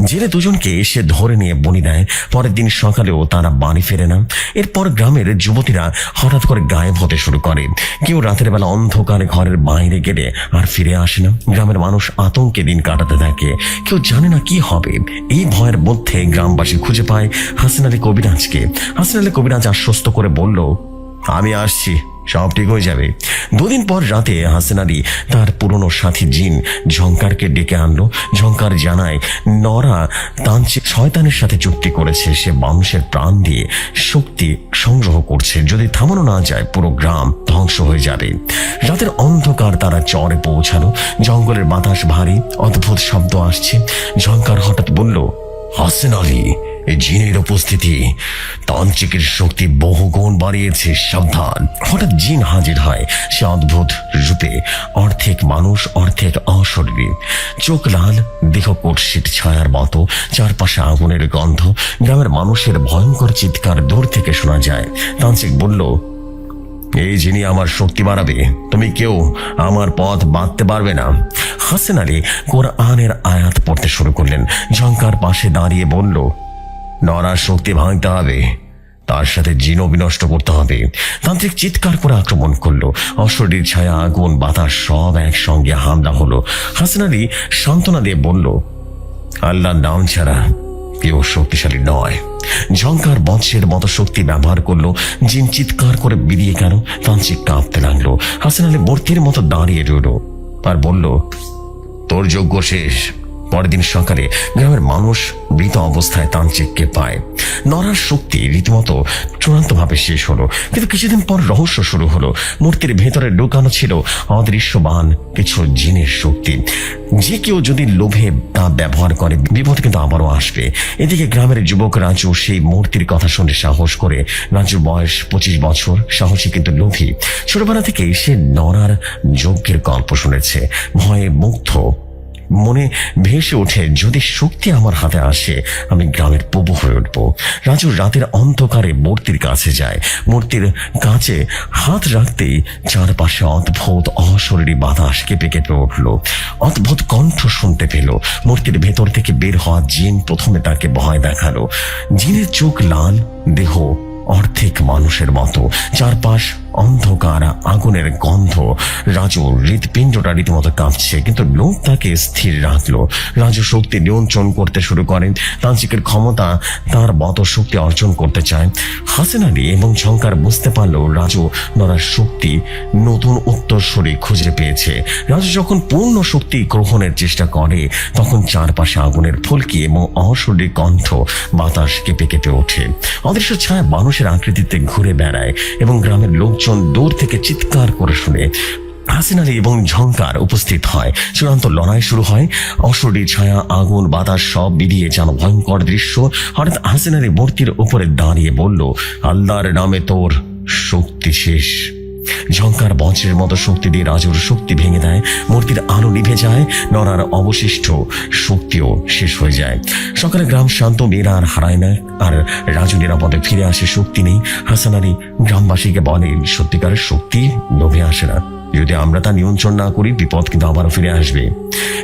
জেলে দুজনকে এসে ধরে নিয়ে বলি দেয়। পরের দিন সকালেও তারা বাড়ি ফেরে না। এরপর গ্রামের যুবতীরা হঠাৎ করে গায়েব হতে শুরু করে। কেউ রাতের বেলা অন্ধকারে ঘরের বাইরে গেলে আর ফিরে আসে না। গ্রামের মানুষ আতঙ্কে দিন কাটাতে থাকে, কেউ জানে না কি হবে। এই ভয়ের মধ্যে গ্রামবাসী খুঁজে পায় হাসিন আলী কবিরাজকে। হাসিন আলী কবিরাজ আশ্বস্ত করে বলল, আমি আসছি, সব ঠিক হয়ে যাবে। দুদিন পর রাতে হাসিন আলী তার পুরনো সাথী জিন ঝঙ্কারকে ডেকে আনলো। ঝঙ্কার জানায় নরা তান্ত্রিক শয়তানের সাথে চুক্তি করেছে। সে মানুষের প্রাণ দিয়ে শক্তি সংগ্রহ করছে। যদি থামানো না যায় পুরো গ্রাম ধ্বংস হয়ে যাবে। রাতের অন্ধকার তারা চরে পৌঁছালো। জঙ্গলের বাতাস ভারী, অদ্ভুত শব্দ আসছে। ঝঙ্কার হঠাৎ বলল, হাসিন আলী, এই জিনের উপস্থিতি তান্ত্রিকের শক্তি বহুগুণ বাড়িয়েছে, সাবধান। হঠাৎ জিন হাজির হয়। সে অদ্ভুত রূপে, অর্ধেক মানুষ অর্ধেক অশরীরী, চোখ লাল, দেহ কর্ষিত ছায়ার মতো, চারপাশে আগুনের গন্ধ। গ্রামের মানুষের ভয়ঙ্কর চিৎকার দূর থেকে শোনা যায়। তান্ত্রিক বলল, এই জিনি আমার শক্তি বাড়াবে, তুমি কেউ আমার পথ বাঁধতে পারবে না। হাসিন আলী কোরআনের আয়াত পড়তে শুরু করলেন। ঝঙ্কার পাশে দাঁড়িয়ে বলল, নরার শক্তি ভাঙতে হবে, তার সাথে জিনও বিনষ্ট করতে হবে। তান্ত্রিক চিৎকার করে আক্রমণ করলো। অশরীর ছায়া, আগুন, বাতাস সব একসঙ্গে হামলা হলো। হাসিন আলী সান্ত্বনা দিয়ে বলল, আল্লাহর নাম ছাড়া কেউ শক্তিশালী নয়। ঝঙ্কার বৎসের মতো শক্তি ব্যবহার করলো। জিন চিৎকার করে বেরিয়ে গেল। তান্ত্রিক কাঁপতে লাগলো। হাসিন আলী মূর্তির মতো দাঁড়িয়ে রইল আর বলল, তোর যজ্ঞ শেষ। পরের দিন সকালে গ্রামের মানুষ মৃত অবস্থায় তান্ত্রিককে পায়। নরার শক্তি রীতিমতো চূড়ান্তভাবে শেষ হলো। কিন্তু কিছুদিন পর রহস্য শুরু হলো। মূর্তির ভেতরে ঢুকানো ছিল অদৃশ্যমান কিছু জিনের শক্তি। যে কেউ যদি লোভে তা ব্যবহার করে, বিপদ কিন্তু আবারও আসবে। এদিকে গ্রামের যুবক রাজু সেই মূর্তির কথা শুনে সাহস করে। রাজুর বয়স 25 বছর, সাহসী কিন্তু লোভী। ছোটবেলা থেকেই সে নরার যজ্ঞের গল্প শুনেছে। ভয়ে মুগ্ধ মনে ভেসে ওঠে, যদি শক্তি আমার হাতে আসে আমি গ্রামের প্রভু হয়ে উঠব। রাজু রাতের অন্ধকারে মূর্তির কাছে যায়। মূর্তির কাছে হাত রাখতেই চারপাশে অদ্ভুত অশরীরী বাতাস কেঁপে কেঁপে উঠল। অদ্ভুত কণ্ঠ শুনতে পেল। মূর্তির ভেতর থেকে বের হওয়া জিন প্রথমে তাকে ভয় দেখালো। জিনের চোখ লাল, দেহ অর্ধেক মানুষের মতো, চারপাশ অন্ধকার, আগুনের গন্ধ। রাজু হৃৎপিণ্ডটা রীতিমতো কাঁপছে, কিন্তু লোক তাকে স্থির রাখলো। রাজু শক্তি নিয়ন্ত্রণ করতে শুরু করেন। তান্ত্রিকের ক্ষমতা তার মতো শক্তি অর্জন করতে চায়। হাসিন আলী এবং ঝংকার বুঝতে পারলো রাজু নড়ার শক্তি নতুন উত্তরসূরি খুঁজে পেয়েছে। রাজু যখন পূর্ণ শক্তি গ্রহণের চেষ্টা করে তখন চারপাশে আগুনের ফুলকি এবং অশরীরী কণ্ঠ, বাতাস কেঁপে কেঁপে ওঠে। অদৃশ্য ছায়া মানুষের আকৃতিতে ঘুরে বেড়ায় এবং গ্রামের লোকজন দূর থেকে চিৎকার করে শুনে। হাসিন আলী এবং ঝংকার উপস্থিত হয়। চূড়ান্ত লড়াই শুরু হয়। অশরীরী ছায়া, আগুন, বাতাস সব মিলিয়ে যেন ভয়ঙ্কর দৃশ্য। হঠাৎ হাসিন আলী মূর্তির উপরে দাঁড়িয়ে বলল, আল্লাহর নামে তোর শক্তি শেষ। ঝংকার বজ্রের মতো শক্তি দিয়ে রাজুর শক্তি ভেঙে দেয়। মূর্তির আলো নিভে যায়, নড়ার অবশিষ্ট শক্তিও শেষ হয়ে যায়। সকালে গ্রাম শান্ত, মেয়েরা আর হারায় না, আর রাজু নিরাপদে ফিরে আসে। শক্তি নেই। হাসান আলী গ্রামবাসীকে বলেন, সত্যিকারের শক্তি লোভে আসে না, যদি আমরা তা নিয়ন্ত্রণ না করি বিপদ কিন্তু আবারও ফিরে আসবে।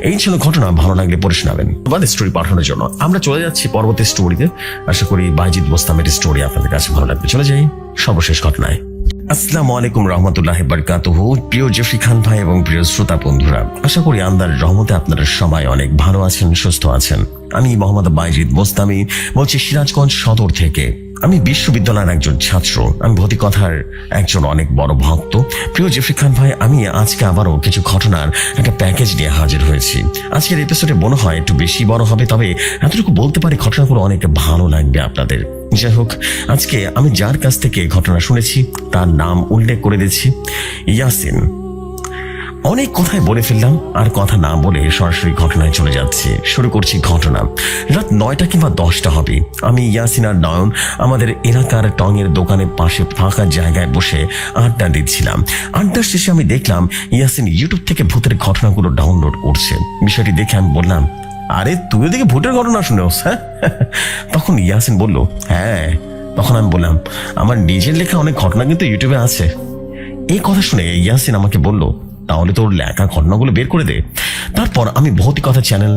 এই ছিল ঘটনা। ভালো লাগলে পড়ে শোনাবেন। তোমাদের স্টোরি পাঠানোর জন্য আমরা চলে যাচ্ছি পরবর্তী স্টোরিতে। আশা করি বাইজিদ বোস্তামের স্টোরি আপনাদের কাছে ভালো লাগবে। চলে যাই সর্বশেষ ঘটনায়। আসসালামু আলাইকুম রহমতুল্লাহি বারাকাতুহু। প্রিয় জেফরি খান ভাই এবং প্রিয় শ্রোতা বন্ধুরা, আশা করি আল্লাহর রহমতে আপনারা সবাই অনেক ভালো আছেন, সুস্থ আছেন। আমি মোহাম্মদ বাইজিদ বোস্তামি বলছি সিরাজগঞ্জ সদর থেকে। আমি বিশ্ববিদ্যালয়ের একজন ছাত্র। আমি ভৌতিকথার একজন অনেক বড় ভক্ত। প্রিয় জেফরি খান ভাই, আমি আজকে আবারও কিছু ঘটনার একটা প্যাকেজ নিয়ে হাজির হয়েছি। আজকের এপিসোডে মনে হয় একটু বেশি বড় হবে, তবে এতটুকু বলতে পারি ঘটনাগুলো অনেক ভালো লাগবে আপনাদের। যাই হোক, আজকে আমি যার কাছ থেকে ঘটনা শুনেছি তার নাম উল্লেখ করে দিচ্ছি, ইয়াসিন। অনেক কথাই বলে ফেললাম, আর কথা না বলে সরাসরি ঘটনায় চলে যাচ্ছি। শুরু করছি ঘটনা। রাত 9টা কিংবা 10টা হবে। আমি, ইয়াসিন আর নয়ন আমাদের এলাকার টঙের দোকানের পাশে ফাঁকা জায়গায় বসে আড্ডা দিচ্ছিলাম। আড্ডার শেষে আমি দেখলাম ইয়াসিন ইউটিউব থেকে ভূতের ঘটনাগুলো ডাউনলোড করছে। বিষয়টি দেখে আমি বললাম, আরে তুই দেখে ভূতের ঘটনা শুনেছ? হ্যাঁ। তখন ইয়াসিন বলল, হ্যাঁ। তখন আমি বললাম, আমার নিজের লেখা অনেক ঘটনা কিন্তু ইউটিউবে আছে। এই কথা শুনে ইয়াসিন আমাকে বলল, তাহলে তোর লেখা ঘটনাগুলো বের করে দে। তারপর আমি ভৌতিকতা চ্যানেল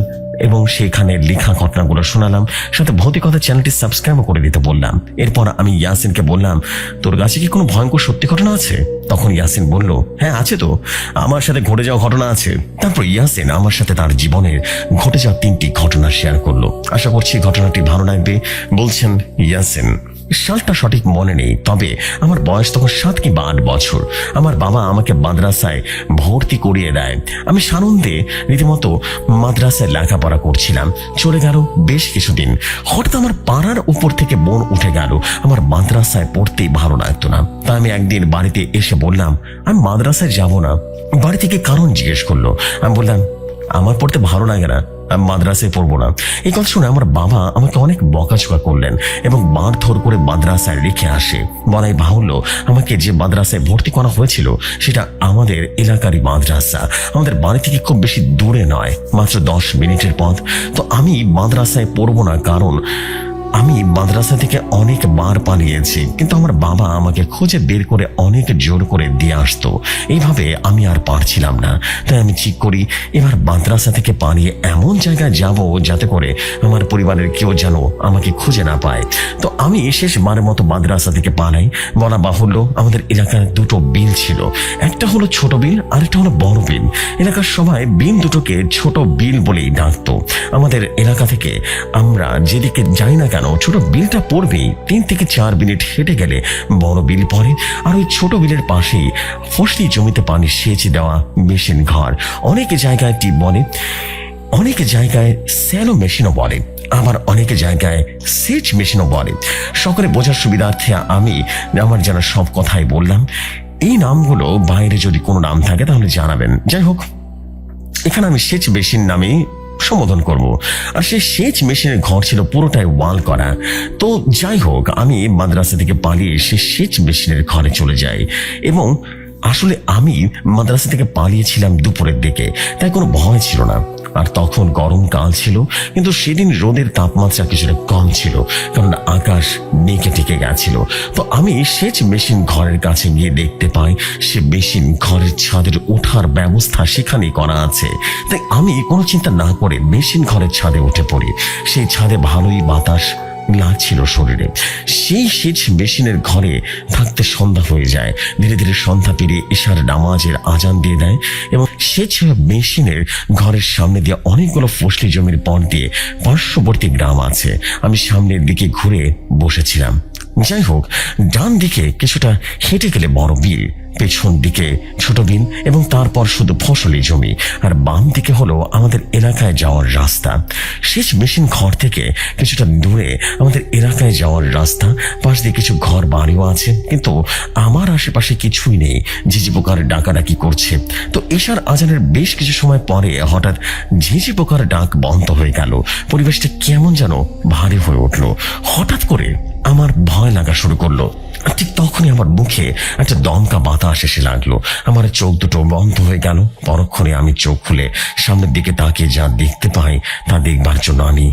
এবং সেখানে লেখা ঘটনাগুলো শোনালাম, সাথে ভৌতিকতা চ্যানেলটি সাবস্ক্রাইব করে দিতে বললাম। এরপর আমি ইয়াসিনকে বললাম, তোর কাছে কি কোনো ভয়ঙ্কর সত্যি ঘটনা আছে? তখন ইয়াসিন বলল, হ্যাঁ আছে তো, আমার সাথে ঘটে যাওয়া ঘটনা আছে। তারপর ইয়াসিন আমার সাথে তার জীবনের ঘটে যাওয়া 3টি ঘটনা শেয়ার করলো। আশা করছি ঘটনাটি ভালো লাগবে। বলছেন ইয়াসিন, সালটা সঠিক মনে নেই, তবে আমার বয়স তখন 7 কিংবা 8 বছর। আমার বাবা আমাকে মাদ্রাসায় ভর্তি করিয়ে দেয়। আমি সানন্দে রীতিমতো মাদ্রাসায় লেখাপড়া করছিলাম। চলে গেল বেশ কিছুদিন। হঠাৎ আমার পাড়ার উপর থেকে বোন উঠে গেল। আমার মাদ্রাসায় পড়তেই ভালো লাগতো না। তাই আমি একদিন বাড়িতে এসে বললাম, আমি মাদ্রাসায় যাব না। বাড়ি থেকে কারণ জিজ্ঞেস করলো। আমি বললাম, আমার পড়তে ভালো লাগে না, আমি মাদ্রাসায় পড়বো না। এই কথা শুনে আমার বাবা আমাকে অনেক বকাঝকা করলেন এবং মারধর করে মাদ্রাসায় রেখে আসে। বলাই বাহুল্য, আমাকে যে মাদ্রাসায় ভর্তি করা হয়েছিল সেটা আমাদের এলাকারই মাদ্রাসা। আমাদের বাড়ি থেকে খুব বেশি দূরে নয়, মাত্র 10 মিনিটের পথ। তো আমি মাদ্রাসায় পড়বো না, কারণ আমি মাদ্রাসা থেকে অনেকবার পালিয়েছি, কিন্তু আমার বাবা আমাকে খুঁজে বের করে অনেক জোর করে দিয়ে আসতো। এইভাবে আমি আর পারছিলাম না। তাই আমি ঠিক করি এবার মাদ্রাসা থেকে পালিয়ে এমন জায়গায় যাব যাতে করে আমার পরিবারের কেউ যেন আমাকে খুঁজে না পায়। তো আমি শেষবারের মতো মাদ্রাসা থেকে পালাই। বলা বাহুল্য, আমাদের এলাকার 2টো বিল ছিল। একটা হলো ছোট বিল, আরেকটা হলো বড় বিল। এলাকার সবাই বিল দুটোকে ছোট বিল বলেই ডাকতো। আমাদের এলাকা থেকে আমরা যেদিকে যাই না কেন, ছোট বিলটা পড়বেই 3 থেকে 4 মিনিট হেঁটে গেলে বড় বিল পড়ে। আর ওই ছোট বিলের পাশেই ফসলি জমিতে পানি সেচ দেওয়া মেশিন ঘর। অনেক জায়গায় টিপ বলে, অনেক জায়গায় স্যালো মেশিনও বলে, আবার অনেক জায়গায় সেচ মেশিনও বলে। সকলে বোঝার সুবিধার্থে আমি আমার জানা সব কথাই বললাম। এই নামগুলো বাইরে যদি কোনো নাম থাকে তাহলে জানাবেন। যাই হোক, এখানে আমি সেচ মেশিন নামে সম্বোধন করব। আর সেই সেচ মেশিনের ঘর ছিল পুরোটাই ওয়াল করা। তো যাই হোক, আমি মাদ্রাসা থেকে পালিয়ে সেই সেচ মেশিনের ঘরে চলে যাই। এবং আসলে আমি মাদ্রাসা থেকে পালিয়েছিলাম দুপুরের দিকে, তাই কোনো ভয় ছিল না। আর তখন গরমকাল ছিল, কিন্তু সেদিন রোদের তাপমাত্রা কিছুটা কম ছিল, কারণ আকাশ মেঘে ঢেকে গেছিল। তো আমি সেচ মেশিন ঘরের কাছে গিয়ে দেখতে পাই সে মেশিন ঘরের ছাদের ওঠার ব্যবস্থা সেখানেই করা আছে। তাই আমি কোনো চিন্তা না করে মেশিন ঘরের ছাদে উঠে পড়ি। সেই ছাদে ভালোই বাতাস লাগছিল শরীরে। সেই সেচ মেশিনের ঘরে থাকতে সন্ধ্যা হয়ে যায়। ধীরে ধীরে সন্ধ্যা পেরিয়ে ঈশার নামাজের আজান দিয়ে দেয় এবং সেচ মেশিনের ঘরের সামনে দিয়ে অনেকগুলো ফসলি জমির পর দিয়ে পার্শ্ববর্তী গ্রাম আছে। আমি সামনের দিকে ঘুরে বসেছিলাম। যাই হোক, ডান দিকে কিছুটা হেঁটে গেলে বড় বিল, পেছন দিকে ছোট বিল এবং তারপর শুধু ফসলি জমি, আর বাম দিকে হলো আমাদের এলাকায় যাওয়ার রাস্তা। সেচ মেশিন ঘর থেকে কিছুটা দূরে আমাদের এলাকায় যাওয়ার রাস্তা, পাশ দিয়ে কিছু ঘর বাড়িও আছে, কিন্তু আমার আশেপাশে কিছুই নেই। ঝিঝি পোকার ডাকাডাকি করছে। তো ঈশার আজানের বেশ কিছু সময় পরে হঠাৎ ঝিঝি পোকার ডাক বন্ধ হয়ে গেল। পরিবেশটা কেমন যেন ভারী হয়ে উঠলো। হঠাৎ করে আমার ভয় লাগা শুরু করলো। ঠিক তখনই আমার মুখে একটা দমকা বাতাস এসে লাগলো। আমার চোখ দুটো বন্ধ হয়ে গেল। পরক্ষণে আমি চোখ খুলে সামনের দিকে তাকিয়ে যা দেখতে পাই তা দেখবার জন্য আমি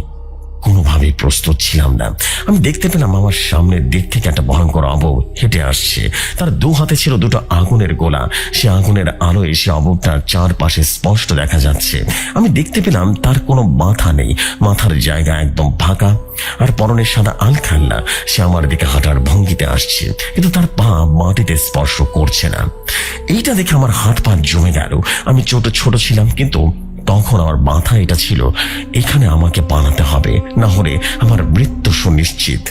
কোনোভাবেই প্রস্তুত ছিলাম না। আমি দেখতে পেলাম আমার সামনের দিক থেকে একটা ভয়ঙ্কর অবয়ব হেঁটে আসছে। তার দু হাতে ছিল দুটো আগুনের গোলা। সে আগুনের আলোয় সে অবয়বটার চারপাশে স্পষ্ট দেখা যাচ্ছে। আমি দেখতে পেলাম তার কোনো মাথা নেই, মাথার জায়গা একদম ফাঁকা, আর পরনে সাদা আলখাল্লা। সে আমার দিকে হাঁটার ভঙ্গিতে আসছে, কিন্তু তার পা মাটিতে স্পর্শ করছে না। এইটা দেখে আমার হাত পা জমে গেল। আমি ছোট ছিলাম, কিন্তু তখন আমার মাথা এটা ছিল, এখানে আমাকে পালাতে হবে, না হলে আমার মৃত্যু সুনিশ্চিত।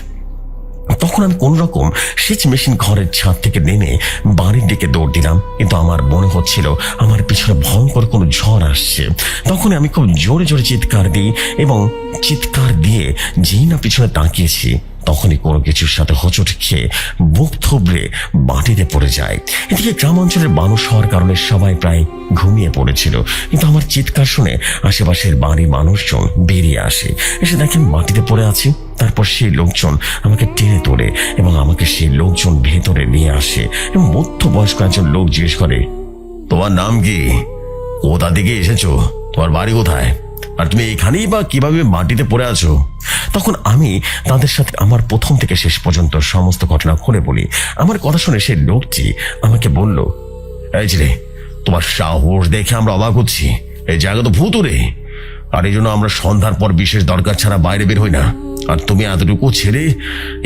তখন আমি কোন রকম সেচ মেশিন ঘরের ছাদ থেকে নেমে বাড়ির দিকে দৌড় দিলাম, কিন্তু আমার মনে হচ্ছিল আমার পিছনে ভয়ঙ্কর কোনো ঝড় আসছে। তখন আমি খুব জোরে জোরে চিৎকার দিই এবং চিৎকার দিয়ে যেই না পিছনে তাকিয়েছি, তখনই কোনো কিছুর সাথে হোঁচট খেয়ে বুক থুবড়ে মাটিতে পড়ে যায়। এদিকে গ্রাম অঞ্চলের মানুষ হওয়ার কারণে সবাই প্রায় ঘুমিয়ে পড়েছিল, কিন্তু আমার চিৎকার শুনে আশেপাশের বাড়ির মানুষজন বেরিয়ে আসে। এসে দেখেন মাটিতে পড়ে আছি। তারপর সেই লোকজন আমাকে টেনে তোলে এবং আমাকে সেই লোকজন ভেতরে নিয়ে আসে এবং মধ্যবয়স্ক একজন লোক জিজ্ঞেস করে, তোমার নাম কি? কোথা থেকে এসেছো? তোমার বাড়ি কোথায়? আর তুমি এখানেই বা কিভাবে মাটিতে পড়ে আছো? তখন আমি তাদের সাথে আমার প্রথম থেকে শেষ পর্যন্ত সমস্ত ঘটনা খুলে বলি। আমার কথা শুনে সেই লোকটি আমাকে বলল, এই রে, তোমার সাহস দেখে আমরা অবাক হচ্ছি। এই জায়গা তো ভূতুরে, আর এই জন্য আমরা সন্ধ্যার পর বিশেষ দরকার ছাড়া বাইরে বের হই না। আর তুমি এতটুকু ছেড়ে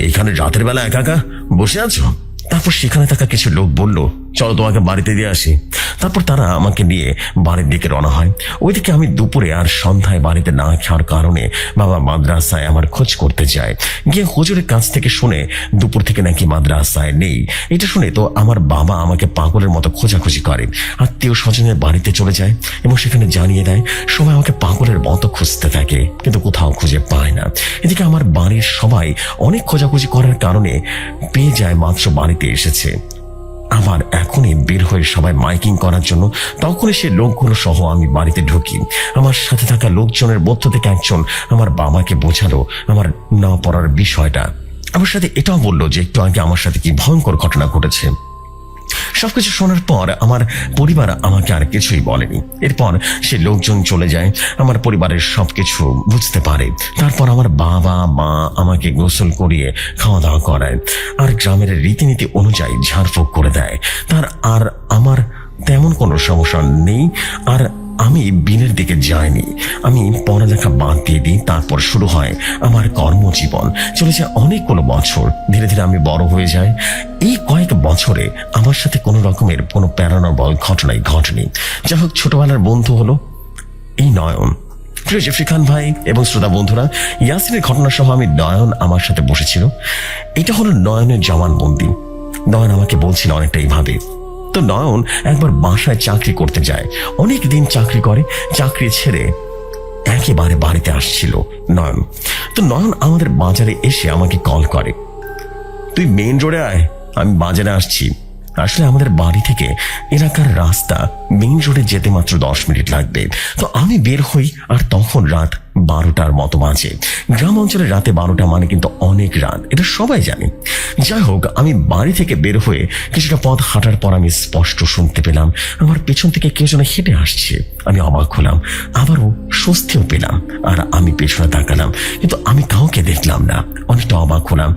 এখানে রাতের বেলা একা একা বসে আছো? তারপর সেখানে থাকা কিছু লোক বলল, চলো তোমাকে বাড়িতে দিয়ে আসি। তারপর তারা আমাকে নিয়ে বাড়ির দিকে রওনা হয়। ওইদিকে আমি দুপুরে আর সন্ধ্যায় বাড়িতে না খাওয়ার কারণে বাবা মাদ্রাসায় আমার খোঁজ করতে যায়। গিয়ে হুজুরের কাছ থেকে শুনে দুপুর থেকে নাকি মাদ্রাসায় নেই। এটা শুনে তো আমার বাবা আমাকে পাগলের মতো খোঁজাখুঁজি করে। আত্মীয় স্বজনের বাড়িতে চলে যায় এবং সেখানে জানিয়ে দেয়। সবাই আমাকে পাগলের মতো খুঁজতে থাকে, কিন্তু কোথাও খুঁজে পায় না। এদিকে আমার বাড়ির সবাই অনেক খোঁজাখুঁজি করার কারণে পেয়ে যায় মাত্র বাড়িতে এসেছে। আবার এখনই বের হয়ে সবাই মাইকিং করার জন্য। তখনই সে লোকগুলো সহ আমি বাড়িতে ঢুকি। আমার সাথে থাকা লোকজনের মধ্য থেকে একজন আমার বাবাকে বোঝালো আমার না পড়ার বিষয়টা। আমার সাথে এটাও বললো যে একটু আগে আমার সাথে কি ভয়ঙ্কর ঘটনা ঘটেছে। সবকিছু শোনার পর আমার পরিবার আমাকে আর কিছুই বলেনি। এরপর সে লোকজন চলে যায়। আমার পরিবারের সবকিছু বুঝতে পারে। তারপর আমার বাবা মা আমাকে গোসল করিয়ে খাওয়া দাওয়া করায় আর গ্রামের রীতিনীতি অনুযায়ী ঝাড়ফুঁক করে দেয়। তার আর আমার তেমন কোনো সমস্যা নেই। আর আমি বিলের দিকে যাইনি। আমি পড়ালেখা বাদ দিয়ে দিই। তারপর শুরু হয় আমার কর্মজীবন। চলেছে অনেকগুলো বছর। ধীরে ধীরে আমি বড় হয়ে যাই। এই কয়েক বছরে আমার সাথে কোনো রকমের কোনো প্যারানর্মাল ঘটনাই ঘটেনি। যাই হোক, ছোটবেলার বন্ধু হলো এই নয়ন। প্রিয় জেফরি খান ভাই এবং শ্রোতা বন্ধুরা, ইয়াসিনের ঘটনা সহ আমি নয়ন আমার সাথে বসেছিল। এটা হলো নয়নের জবানবন্দি। নয়ন আমাকে বলছিল অনেকটা এইভাবে। তো নয়ন একবার বাসায় চাকরি করতে যায়। অনেক দিন চাকরি করে, চাকরি ছেড়ে একেবারে বাড়িতে আসছিল নয়ন। তো নয়ন আমাদের বাজারে এসে আমাকে কল করে, তুই মেইন রোডে আয়, আমি বাজারে আসছি। আসলে আমাদের বাড়ি থেকে এলাকার রাস্তা মেইন রোডে যেতে মাত্র 10 মিনিট লাগবে। তো আমি বের হই, আর তখন রাত 12টার মতো বাজে। গ্রাম অঞ্চলে রাতে 12টা মানে কিন্তু অনেক রাত, এটা সবাই জানে। যাই হোক, আমি বাড়ি থেকে বের হয়ে কিছুটা পথ হাঁটার পর আমি স্পষ্ট শুনতে পেলাম আমার পেছন থেকে কেউ যেন হেঁটে আসছে। আমি অবাক হলাম, আবারও স্বস্তিও পেলাম। আর আমি পেছনে তাকালাম, কিন্তু আমি কাউকে দেখলাম না। অনেকটা অবাক হলাম,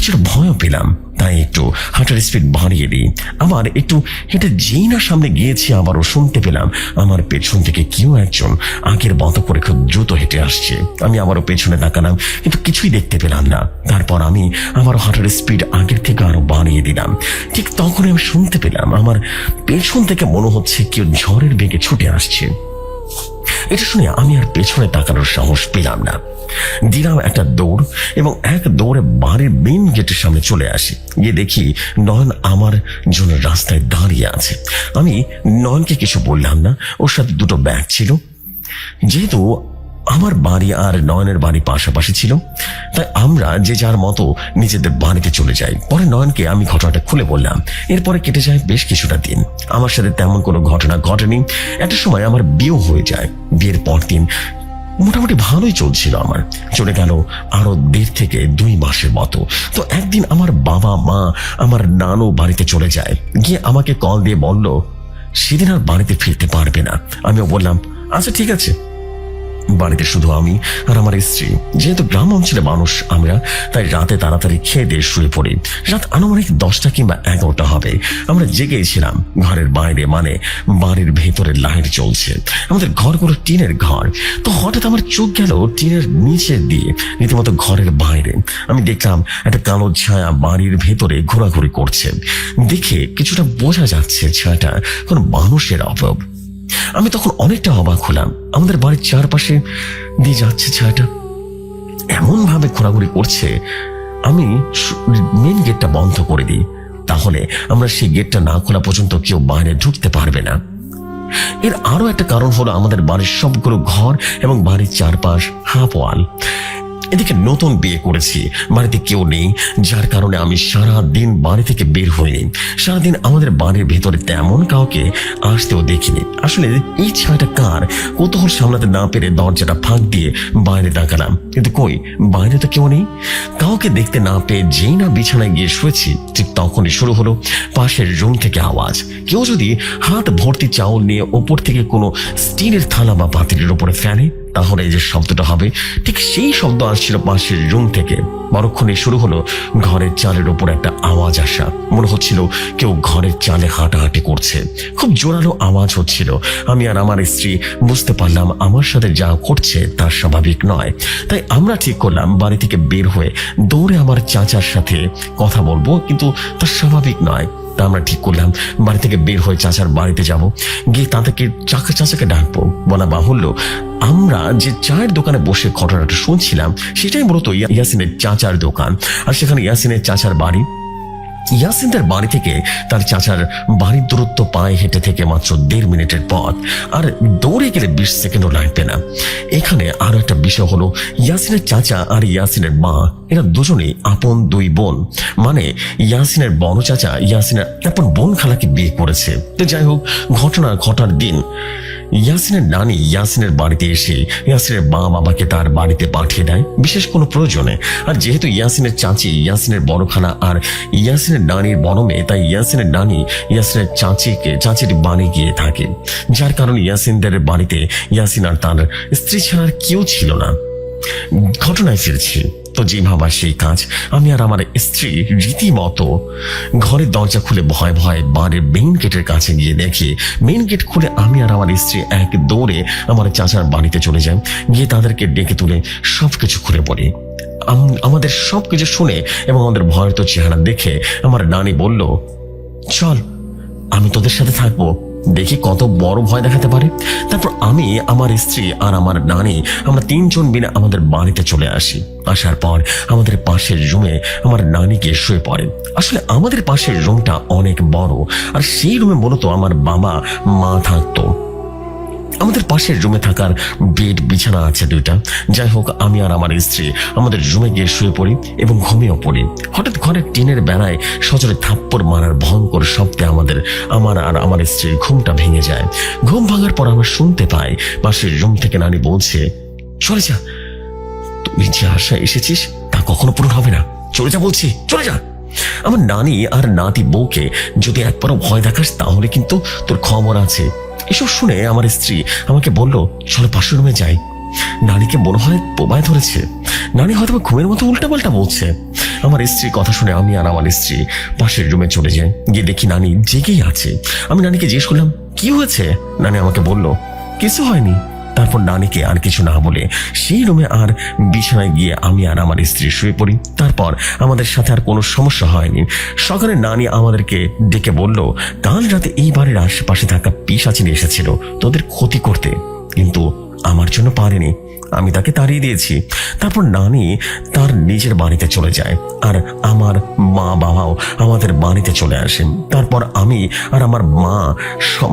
কিছুটা ভয়ও পেলাম, তাই একটু হাঁটার স্পিড বাড়িয়ে দিই। আবার একটু হেঁটে যেই না সামনে গিয়েছি, আবারও শুনতে পেলাম আমার পেছন থেকে কেউ একজন আগের মতো করে খুব দ্রুত হেঁটে আসছে। আমি আবারও পেছনে তাকালাম, কিন্তু কিছুই দেখতে পেলাম না। তারপর আমি আবারও হাঁটার স্পিড আগের থেকে আরো বাড়িয়ে দিলাম। ঠিক তখনই আমি শুনতে পেলাম আমার পেছন থেকে মনে হচ্ছে কেউ ঝড়ের বেগে ছুটে আসছে। এটা শুনে আমি আর পেছনে তাকানোর সাহস পেলাম না। দিলাম একটা দৌড় এবং এক দৌড়ে বাড়ির মেইন গেটের সামনে চলে আসি। গিয়ে দেখি নয়ন আমার জন্য রাস্তায় দাঁড়িয়ে আছে। আমি নয়নকে কিছু বললাম না, ওর সাথে দুটো ব্যাগ ছিল। যেহেতু আমার বাড়ি আর নয়নের বাড়ি পাশাপাশি ছিল, তাই আমরা যে যার মতো নিজেদের বাড়িতে চলে যাই। পরে নয়নকে আমি ঘটনাটা খুলে বললাম। এরপরে কেটে যায় বেশ কিছুটা দিন। আমার সাথে তেমন কোনো ঘটনা ঘটেনি। একটা সময় আমার বিয়ে হয়ে যায়। বিয়ের পর দিন মোটামুটি ভালোই চলছিল আমার। চলে গেল আরো 1.5 থেকে 2 মাসের মতো। তো একদিন আমার বাবা মা আমার নানু বাড়িতে চলে যায়। গিয়ে আমাকে কল দিয়ে বলল সেদিন আর বাড়িতে ফিরতে পারবে না। আমিও বললাম আচ্ছা ঠিক আছে। বাড়িতে শুধু আমি আর আমার স্ত্রী। যেহেতু গ্রাম অঞ্চলে মানুষ আমরা, তাই রাতে তাড়াতাড়ি খেয়ে দিয়ে শুয়ে পড়ি। রাত আনুমানিক 10টা কিংবা 11টা হবে। আমরা জেগেছিলাম। ঘরের বাইরে মানে বাড়ির ভেতরে লাইট জ্বলছে। আমাদের ঘরগুলো টিনের ঘর। তো হঠাৎ আমার চোখ গেল টিনের নিচে দিয়ে রীতিমতো ঘরের বাইরে। আমি দেখলাম একটা কালো ছায়া বাড়ির ভেতরে ঘোরাঘুরি করছে। দেখে কিছুটা বোঝা যাচ্ছে ছায়াটা কোন মানুষের অভাব। আমি তখন অনেকটা অবাক হলাম। আমাদের বাড়ির চারপাশে দিয়ে যাচ্ছে ছায়াটা, এমন ভাবে ঘোরাঘুরি করছে। আমি মেন গেটটা বন্ধ করে দিই, তাহলে আমরা সেই গেটটা না খোলা পর্যন্ত কেউ বাইরে ঢুকতে পারবে না। এর আরো একটা কারণ হলো আমাদের বাড়ির সবগুলো ঘর এবং বাড়ির চারপাশ হাফ ওয়াল। এদিকে নতুন বিয়ে করেছি, বাড়িতে কেউ নেই, যার কারণে আমি সারাদিন বাড়ি থেকে বের হইনি। সারাদিন আমাদের বাড়ির ভেতরে তেমন কাউকে আসতেও দেখিনি। আসলে এই ছায়াটা কার, কৌতূহল সামলাতে না পেরে দরজাটা ফাঁক দিয়ে বাইরে তাকালাম, কিন্তু কই বাইরে তো কেউ নেই। কাউকে দেখতে না পেয়ে যেই না বিছানায় গিয়ে শুয়েছি, ঠিক তখনই শুরু হলো পাশের রুম থেকে আওয়াজ। কেউ যদি হাত ভর্তি চাউল নিয়ে ওপর থেকে কোনো স্টিলের থালা বা পাতিলের উপরে ফেলে, তাহলে এই যে শব্দটা হবে, ঠিক সেই শব্দ আসছিল পাশের রুম থেকে। পরক্ষণে শুরু হলো ঘরের চালের উপর একটা আওয়াজ আসা। মনে হচ্ছিল কেউ ঘরের চালে হাঁটাহাঁটি করছে। খুব জোরালো আওয়াজ হচ্ছিল। আমি আর আমার স্ত্রী বুঝতে পারলাম আমার সাথে যা করছে তা স্বাভাবিক নয়। তাই আমরা ঠিক করলাম বাড়ি থেকে বের হয়ে দৌড়ে আমার চাচার সাথে কথা বলবো, কিন্তু তা স্বাভাবিক নয়। তা আমরা ঠিক করলাম বাড়ি থেকে বের হয়ে চাচার বাড়িতে যাব। গিয়ে তাদেরকে চাচাকে ডাকবো। বলা বাহুল্য, আমরা যে চায়ের দোকানে বসে ঘটনাটা শুনছিলাম সেটাই মূলত ইয়াসিনের চাচার দোকান। আর সেখানে ইয়াসিনের চাচার বাড়ি। ইয়াসিনদের বাড়ি থেকে তার চাচার বাড়ির দূরত্ব পায়ে হেঁটে থেকে মাত্র 1.5 মিনিটের পথ। আর দৌড়ে গেলে 20 সেকেন্ডও লাগবে না। এখানে আরো একটা বিষয় হলো, ইয়াসিনের চাচা আর ইয়াসিনের মা এরা দুজনেই আপন 2 বোন। মানে ইয়াসিনের বড় চাচা ইয়াসিনের আপন বোন খালাকে বিয়ে করেছে। তো যাই হোক, ঘটনা ঘটার দিন ইয়াসিনের নানি ইয়াসিনের বাড়িতে এসে ইয়াসিনের মা বাবাকে তার বাড়িতে পাঠিয়ে দেয় বিশেষ কোনো প্রয়োজনে। আর যেহেতু ইয়াসিনের চাচি ইয়াসিনের বড় খালা আর ইয়াসিনের নানির বড় মেয়ে, তাই ইয়াসিনের নানি ইয়াসিনের চাচির বাড়ি গিয়ে থাকে। যার কারণে ইয়াসিনদের বাড়িতে ইয়াসিন আর তার স্ত্রী ছাড়া কেউ ছিল না। ঘটনায় ফিরছি। তো যে ভাবা সেই কাজ। আমি আর আমার স্ত্রী রীতিমতো ঘরের দরজা খুলে ভয় ভয় বাড়ির মেইন গেটের কাছে গিয়ে দেখি মেইন গেট খুলে আমি আর আমার স্ত্রী এক দৌড়ে আমার চাচার বাড়িতে চলে যাই। গিয়ে তাদেরকে ডেকে তুলে সবকিছু খুলে পড়ি। আমাদের সবকিছু শুনে এবং আমাদের ভয়ত চেহারা দেখে আমার নানি বলল, চল আমি তোদের সাথে থাকবো, দেখি কত বড় ভয় দেখাতে পারে। তারপর আমি, আমার স্ত্রী আর আমার নানি আমরা 3 জন মিলে আমাদের বাড়িতে চলে আসি। আসার পর আমাদের পাশের রুমে আমার নানি গিয়ে শুয়ে পড়ে। আসলে আমাদের পাশের রুমটা অনেক বড়, আর সেই রুমে মূলত আমার বাবা মা থাকতো। আমাদের পাশের রুমে থাকার বেড বিছানা আছে 2টা। যাই হোক, আমি আর আমার স্ত্রী আমাদের রুমে গিয়ে শুয়ে পড়ি এবং ঘুমিয়েও পড়ি। হঠাৎ ঘরের টিনের বেড়ায় সজোরে থাপ্পড় মারার ভয়ঙ্কর শব্দে আমার আর আমার স্ত্রীর ঘুমটা ভেঙে যায়। ঘুম ভাঙার পর আমরা শুনতে পাই পাশের রুম থেকে নানি বলছে, চলে যা, তুই যে আশা এসেছিস তা কখনো পূরণ হবে না, চলে যা বলছি, চলে যা। আমার নানি আর নাতি বউকে যদি একবারও ভয় দেখাস তাহলে কিন্তু তোর খবর আছে। এসব শুনে আমার স্ত্রী আমাকে বলল, চলো পাশের রুমে যাই। নারীকে মনে হয় বোবায় ধরেছে। নারী হয়তো ঘুমের মতো উল্টাপাল্টা বলছে। আমার স্ত্রীর কথা শুনে আমি আর আমার স্ত্রী পাশের রুমে চলে যাই। গিয়ে দেখি নানি জেগেই আছে। আমি নানিকে জিজ্ঞেস করলাম, কি হয়েছে? নানি আমাকে বলল, কিছু হয়নি। তারপর নানিকে আর কিছু না বলে সেই রুমে আর বিছানায় গিয়ে আমি আর আমার স্ত্রী শুয়ে পড়ি। তারপর আমাদের সাথে আর কোনো সমস্যা হয়নি। সকালে নানি আমাদেরকে ডেকে বলল, কাল রাতে এই বাড়ির আশেপাশে থাকা পিশাচিনী এসেছিল তোদের ক্ষতি করতে, কিন্তু আমার জন্য পারেনি, আমি তাকে তাড়িয়ে দিয়েছি। তারপর নানি তার নিজের বাড়িতে চলে যায় আর আমার মা বাবাও আমাদের বাড়িতে চলে আসেন। তারপর আমি আর আমার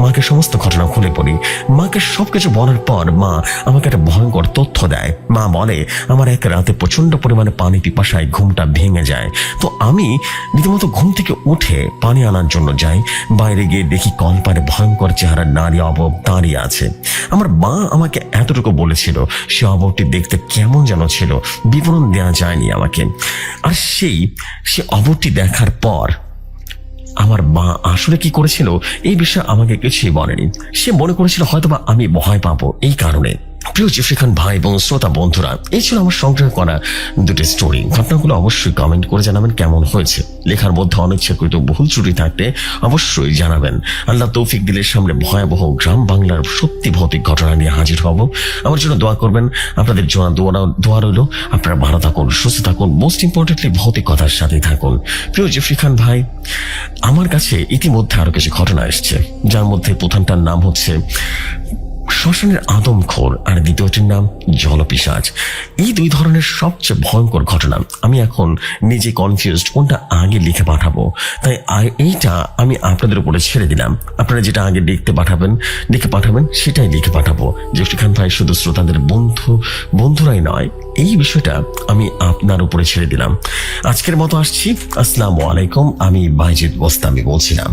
মাকে সমস্ত ঘটনা খুলে পড়ি। মাকে সবকিছু বলার পর মা আমাকে একটা ভয়ঙ্কর তথ্য দেয়। মা বলে, আমার এক রাতে প্রচন্ড পরিমাণে পানি পিপাসায় ঘুমটা ভেঙে যায়। তো আমি রীতিমতো ঘুম থেকে উঠে পানি আনার জন্য যাই। বাইরে গিয়ে দেখি কলপারে ভয়ঙ্কর চেহারার নারী অবব দাঁড়িয়ে আছে। আমার মা আমাকে এতটুকু বলেছিল, সে অবয়বটি দেখতে কেমন যেন ছিল, বিবরণ দেওয়া যায়নি আমাকে। আর সে অবয়বটি দেখার পর আমার মা আসলে কি করেছিল এই বিষয়ে আমাকে কিছুই বলেনি। সে মনে করেছিল হয়তোবা আমি ভয় পাবো এই কারণে। প্রিয় জেফরি খান ভাই এবং শ্রোতা বন্ধুরা, এই ছিল আমার সংগ্রহ করা দুটি স্টোরি। ঘটনাগুলো অবশ্যই কমেন্ট করে জানাবেন কেমন হয়েছে। লেখার মধ্যে অনিচ্ছাকৃত ভুল ত্রুটি থাকলে অবশ্যই জানাবেন। আল্লাহ তৌফিক দিলের সামনে ভয়াবহ গ্রাম বাংলার সত্যি ভৌতিক ঘটনা নিয়ে হাজির হব। আমার জন্য দোয়া করবেন। আপনাদের জন্য দোয়া রইল। আপনারা ভালো থাকুন, সুস্থ থাকুন, মোস্ট ইম্পর্টেন্টলি ভৌতিক কথার সাথেই থাকুন। প্রিয় জেফরি খান ভাই, আমার কাছে ইতিমধ্যে আরো কিছু ঘটনা এসছে, যার মধ্যে প্রথমটার নাম হচ্ছে শ্মশানের আদমখোর আর দ্বিতীয়টির নাম জলপিশাচ। এই দুই ধরনের সবচেয়ে ভয়ঙ্কর ঘটনা। আমি এখন নিজে কনফিউজড কোনটা আগে লিখে পাঠাবো, তাই এইটা আমি আপনাদের উপরে ছেড়ে দিলাম। আপনারা যেটা আগে লিখে পাঠাবেন সেটাই লিখে পাঠাবো। জেফরি খান ভাই শুধু শ্রোতাদের বন্ধুরাই নয়, এই বিষয়টা আমি আপনার উপরে ছেড়ে দিলাম। আজকের মতো আসছি। আসসালামু আলাইকুম। আমি বাইজিদ বোস্তামি বলছিলাম।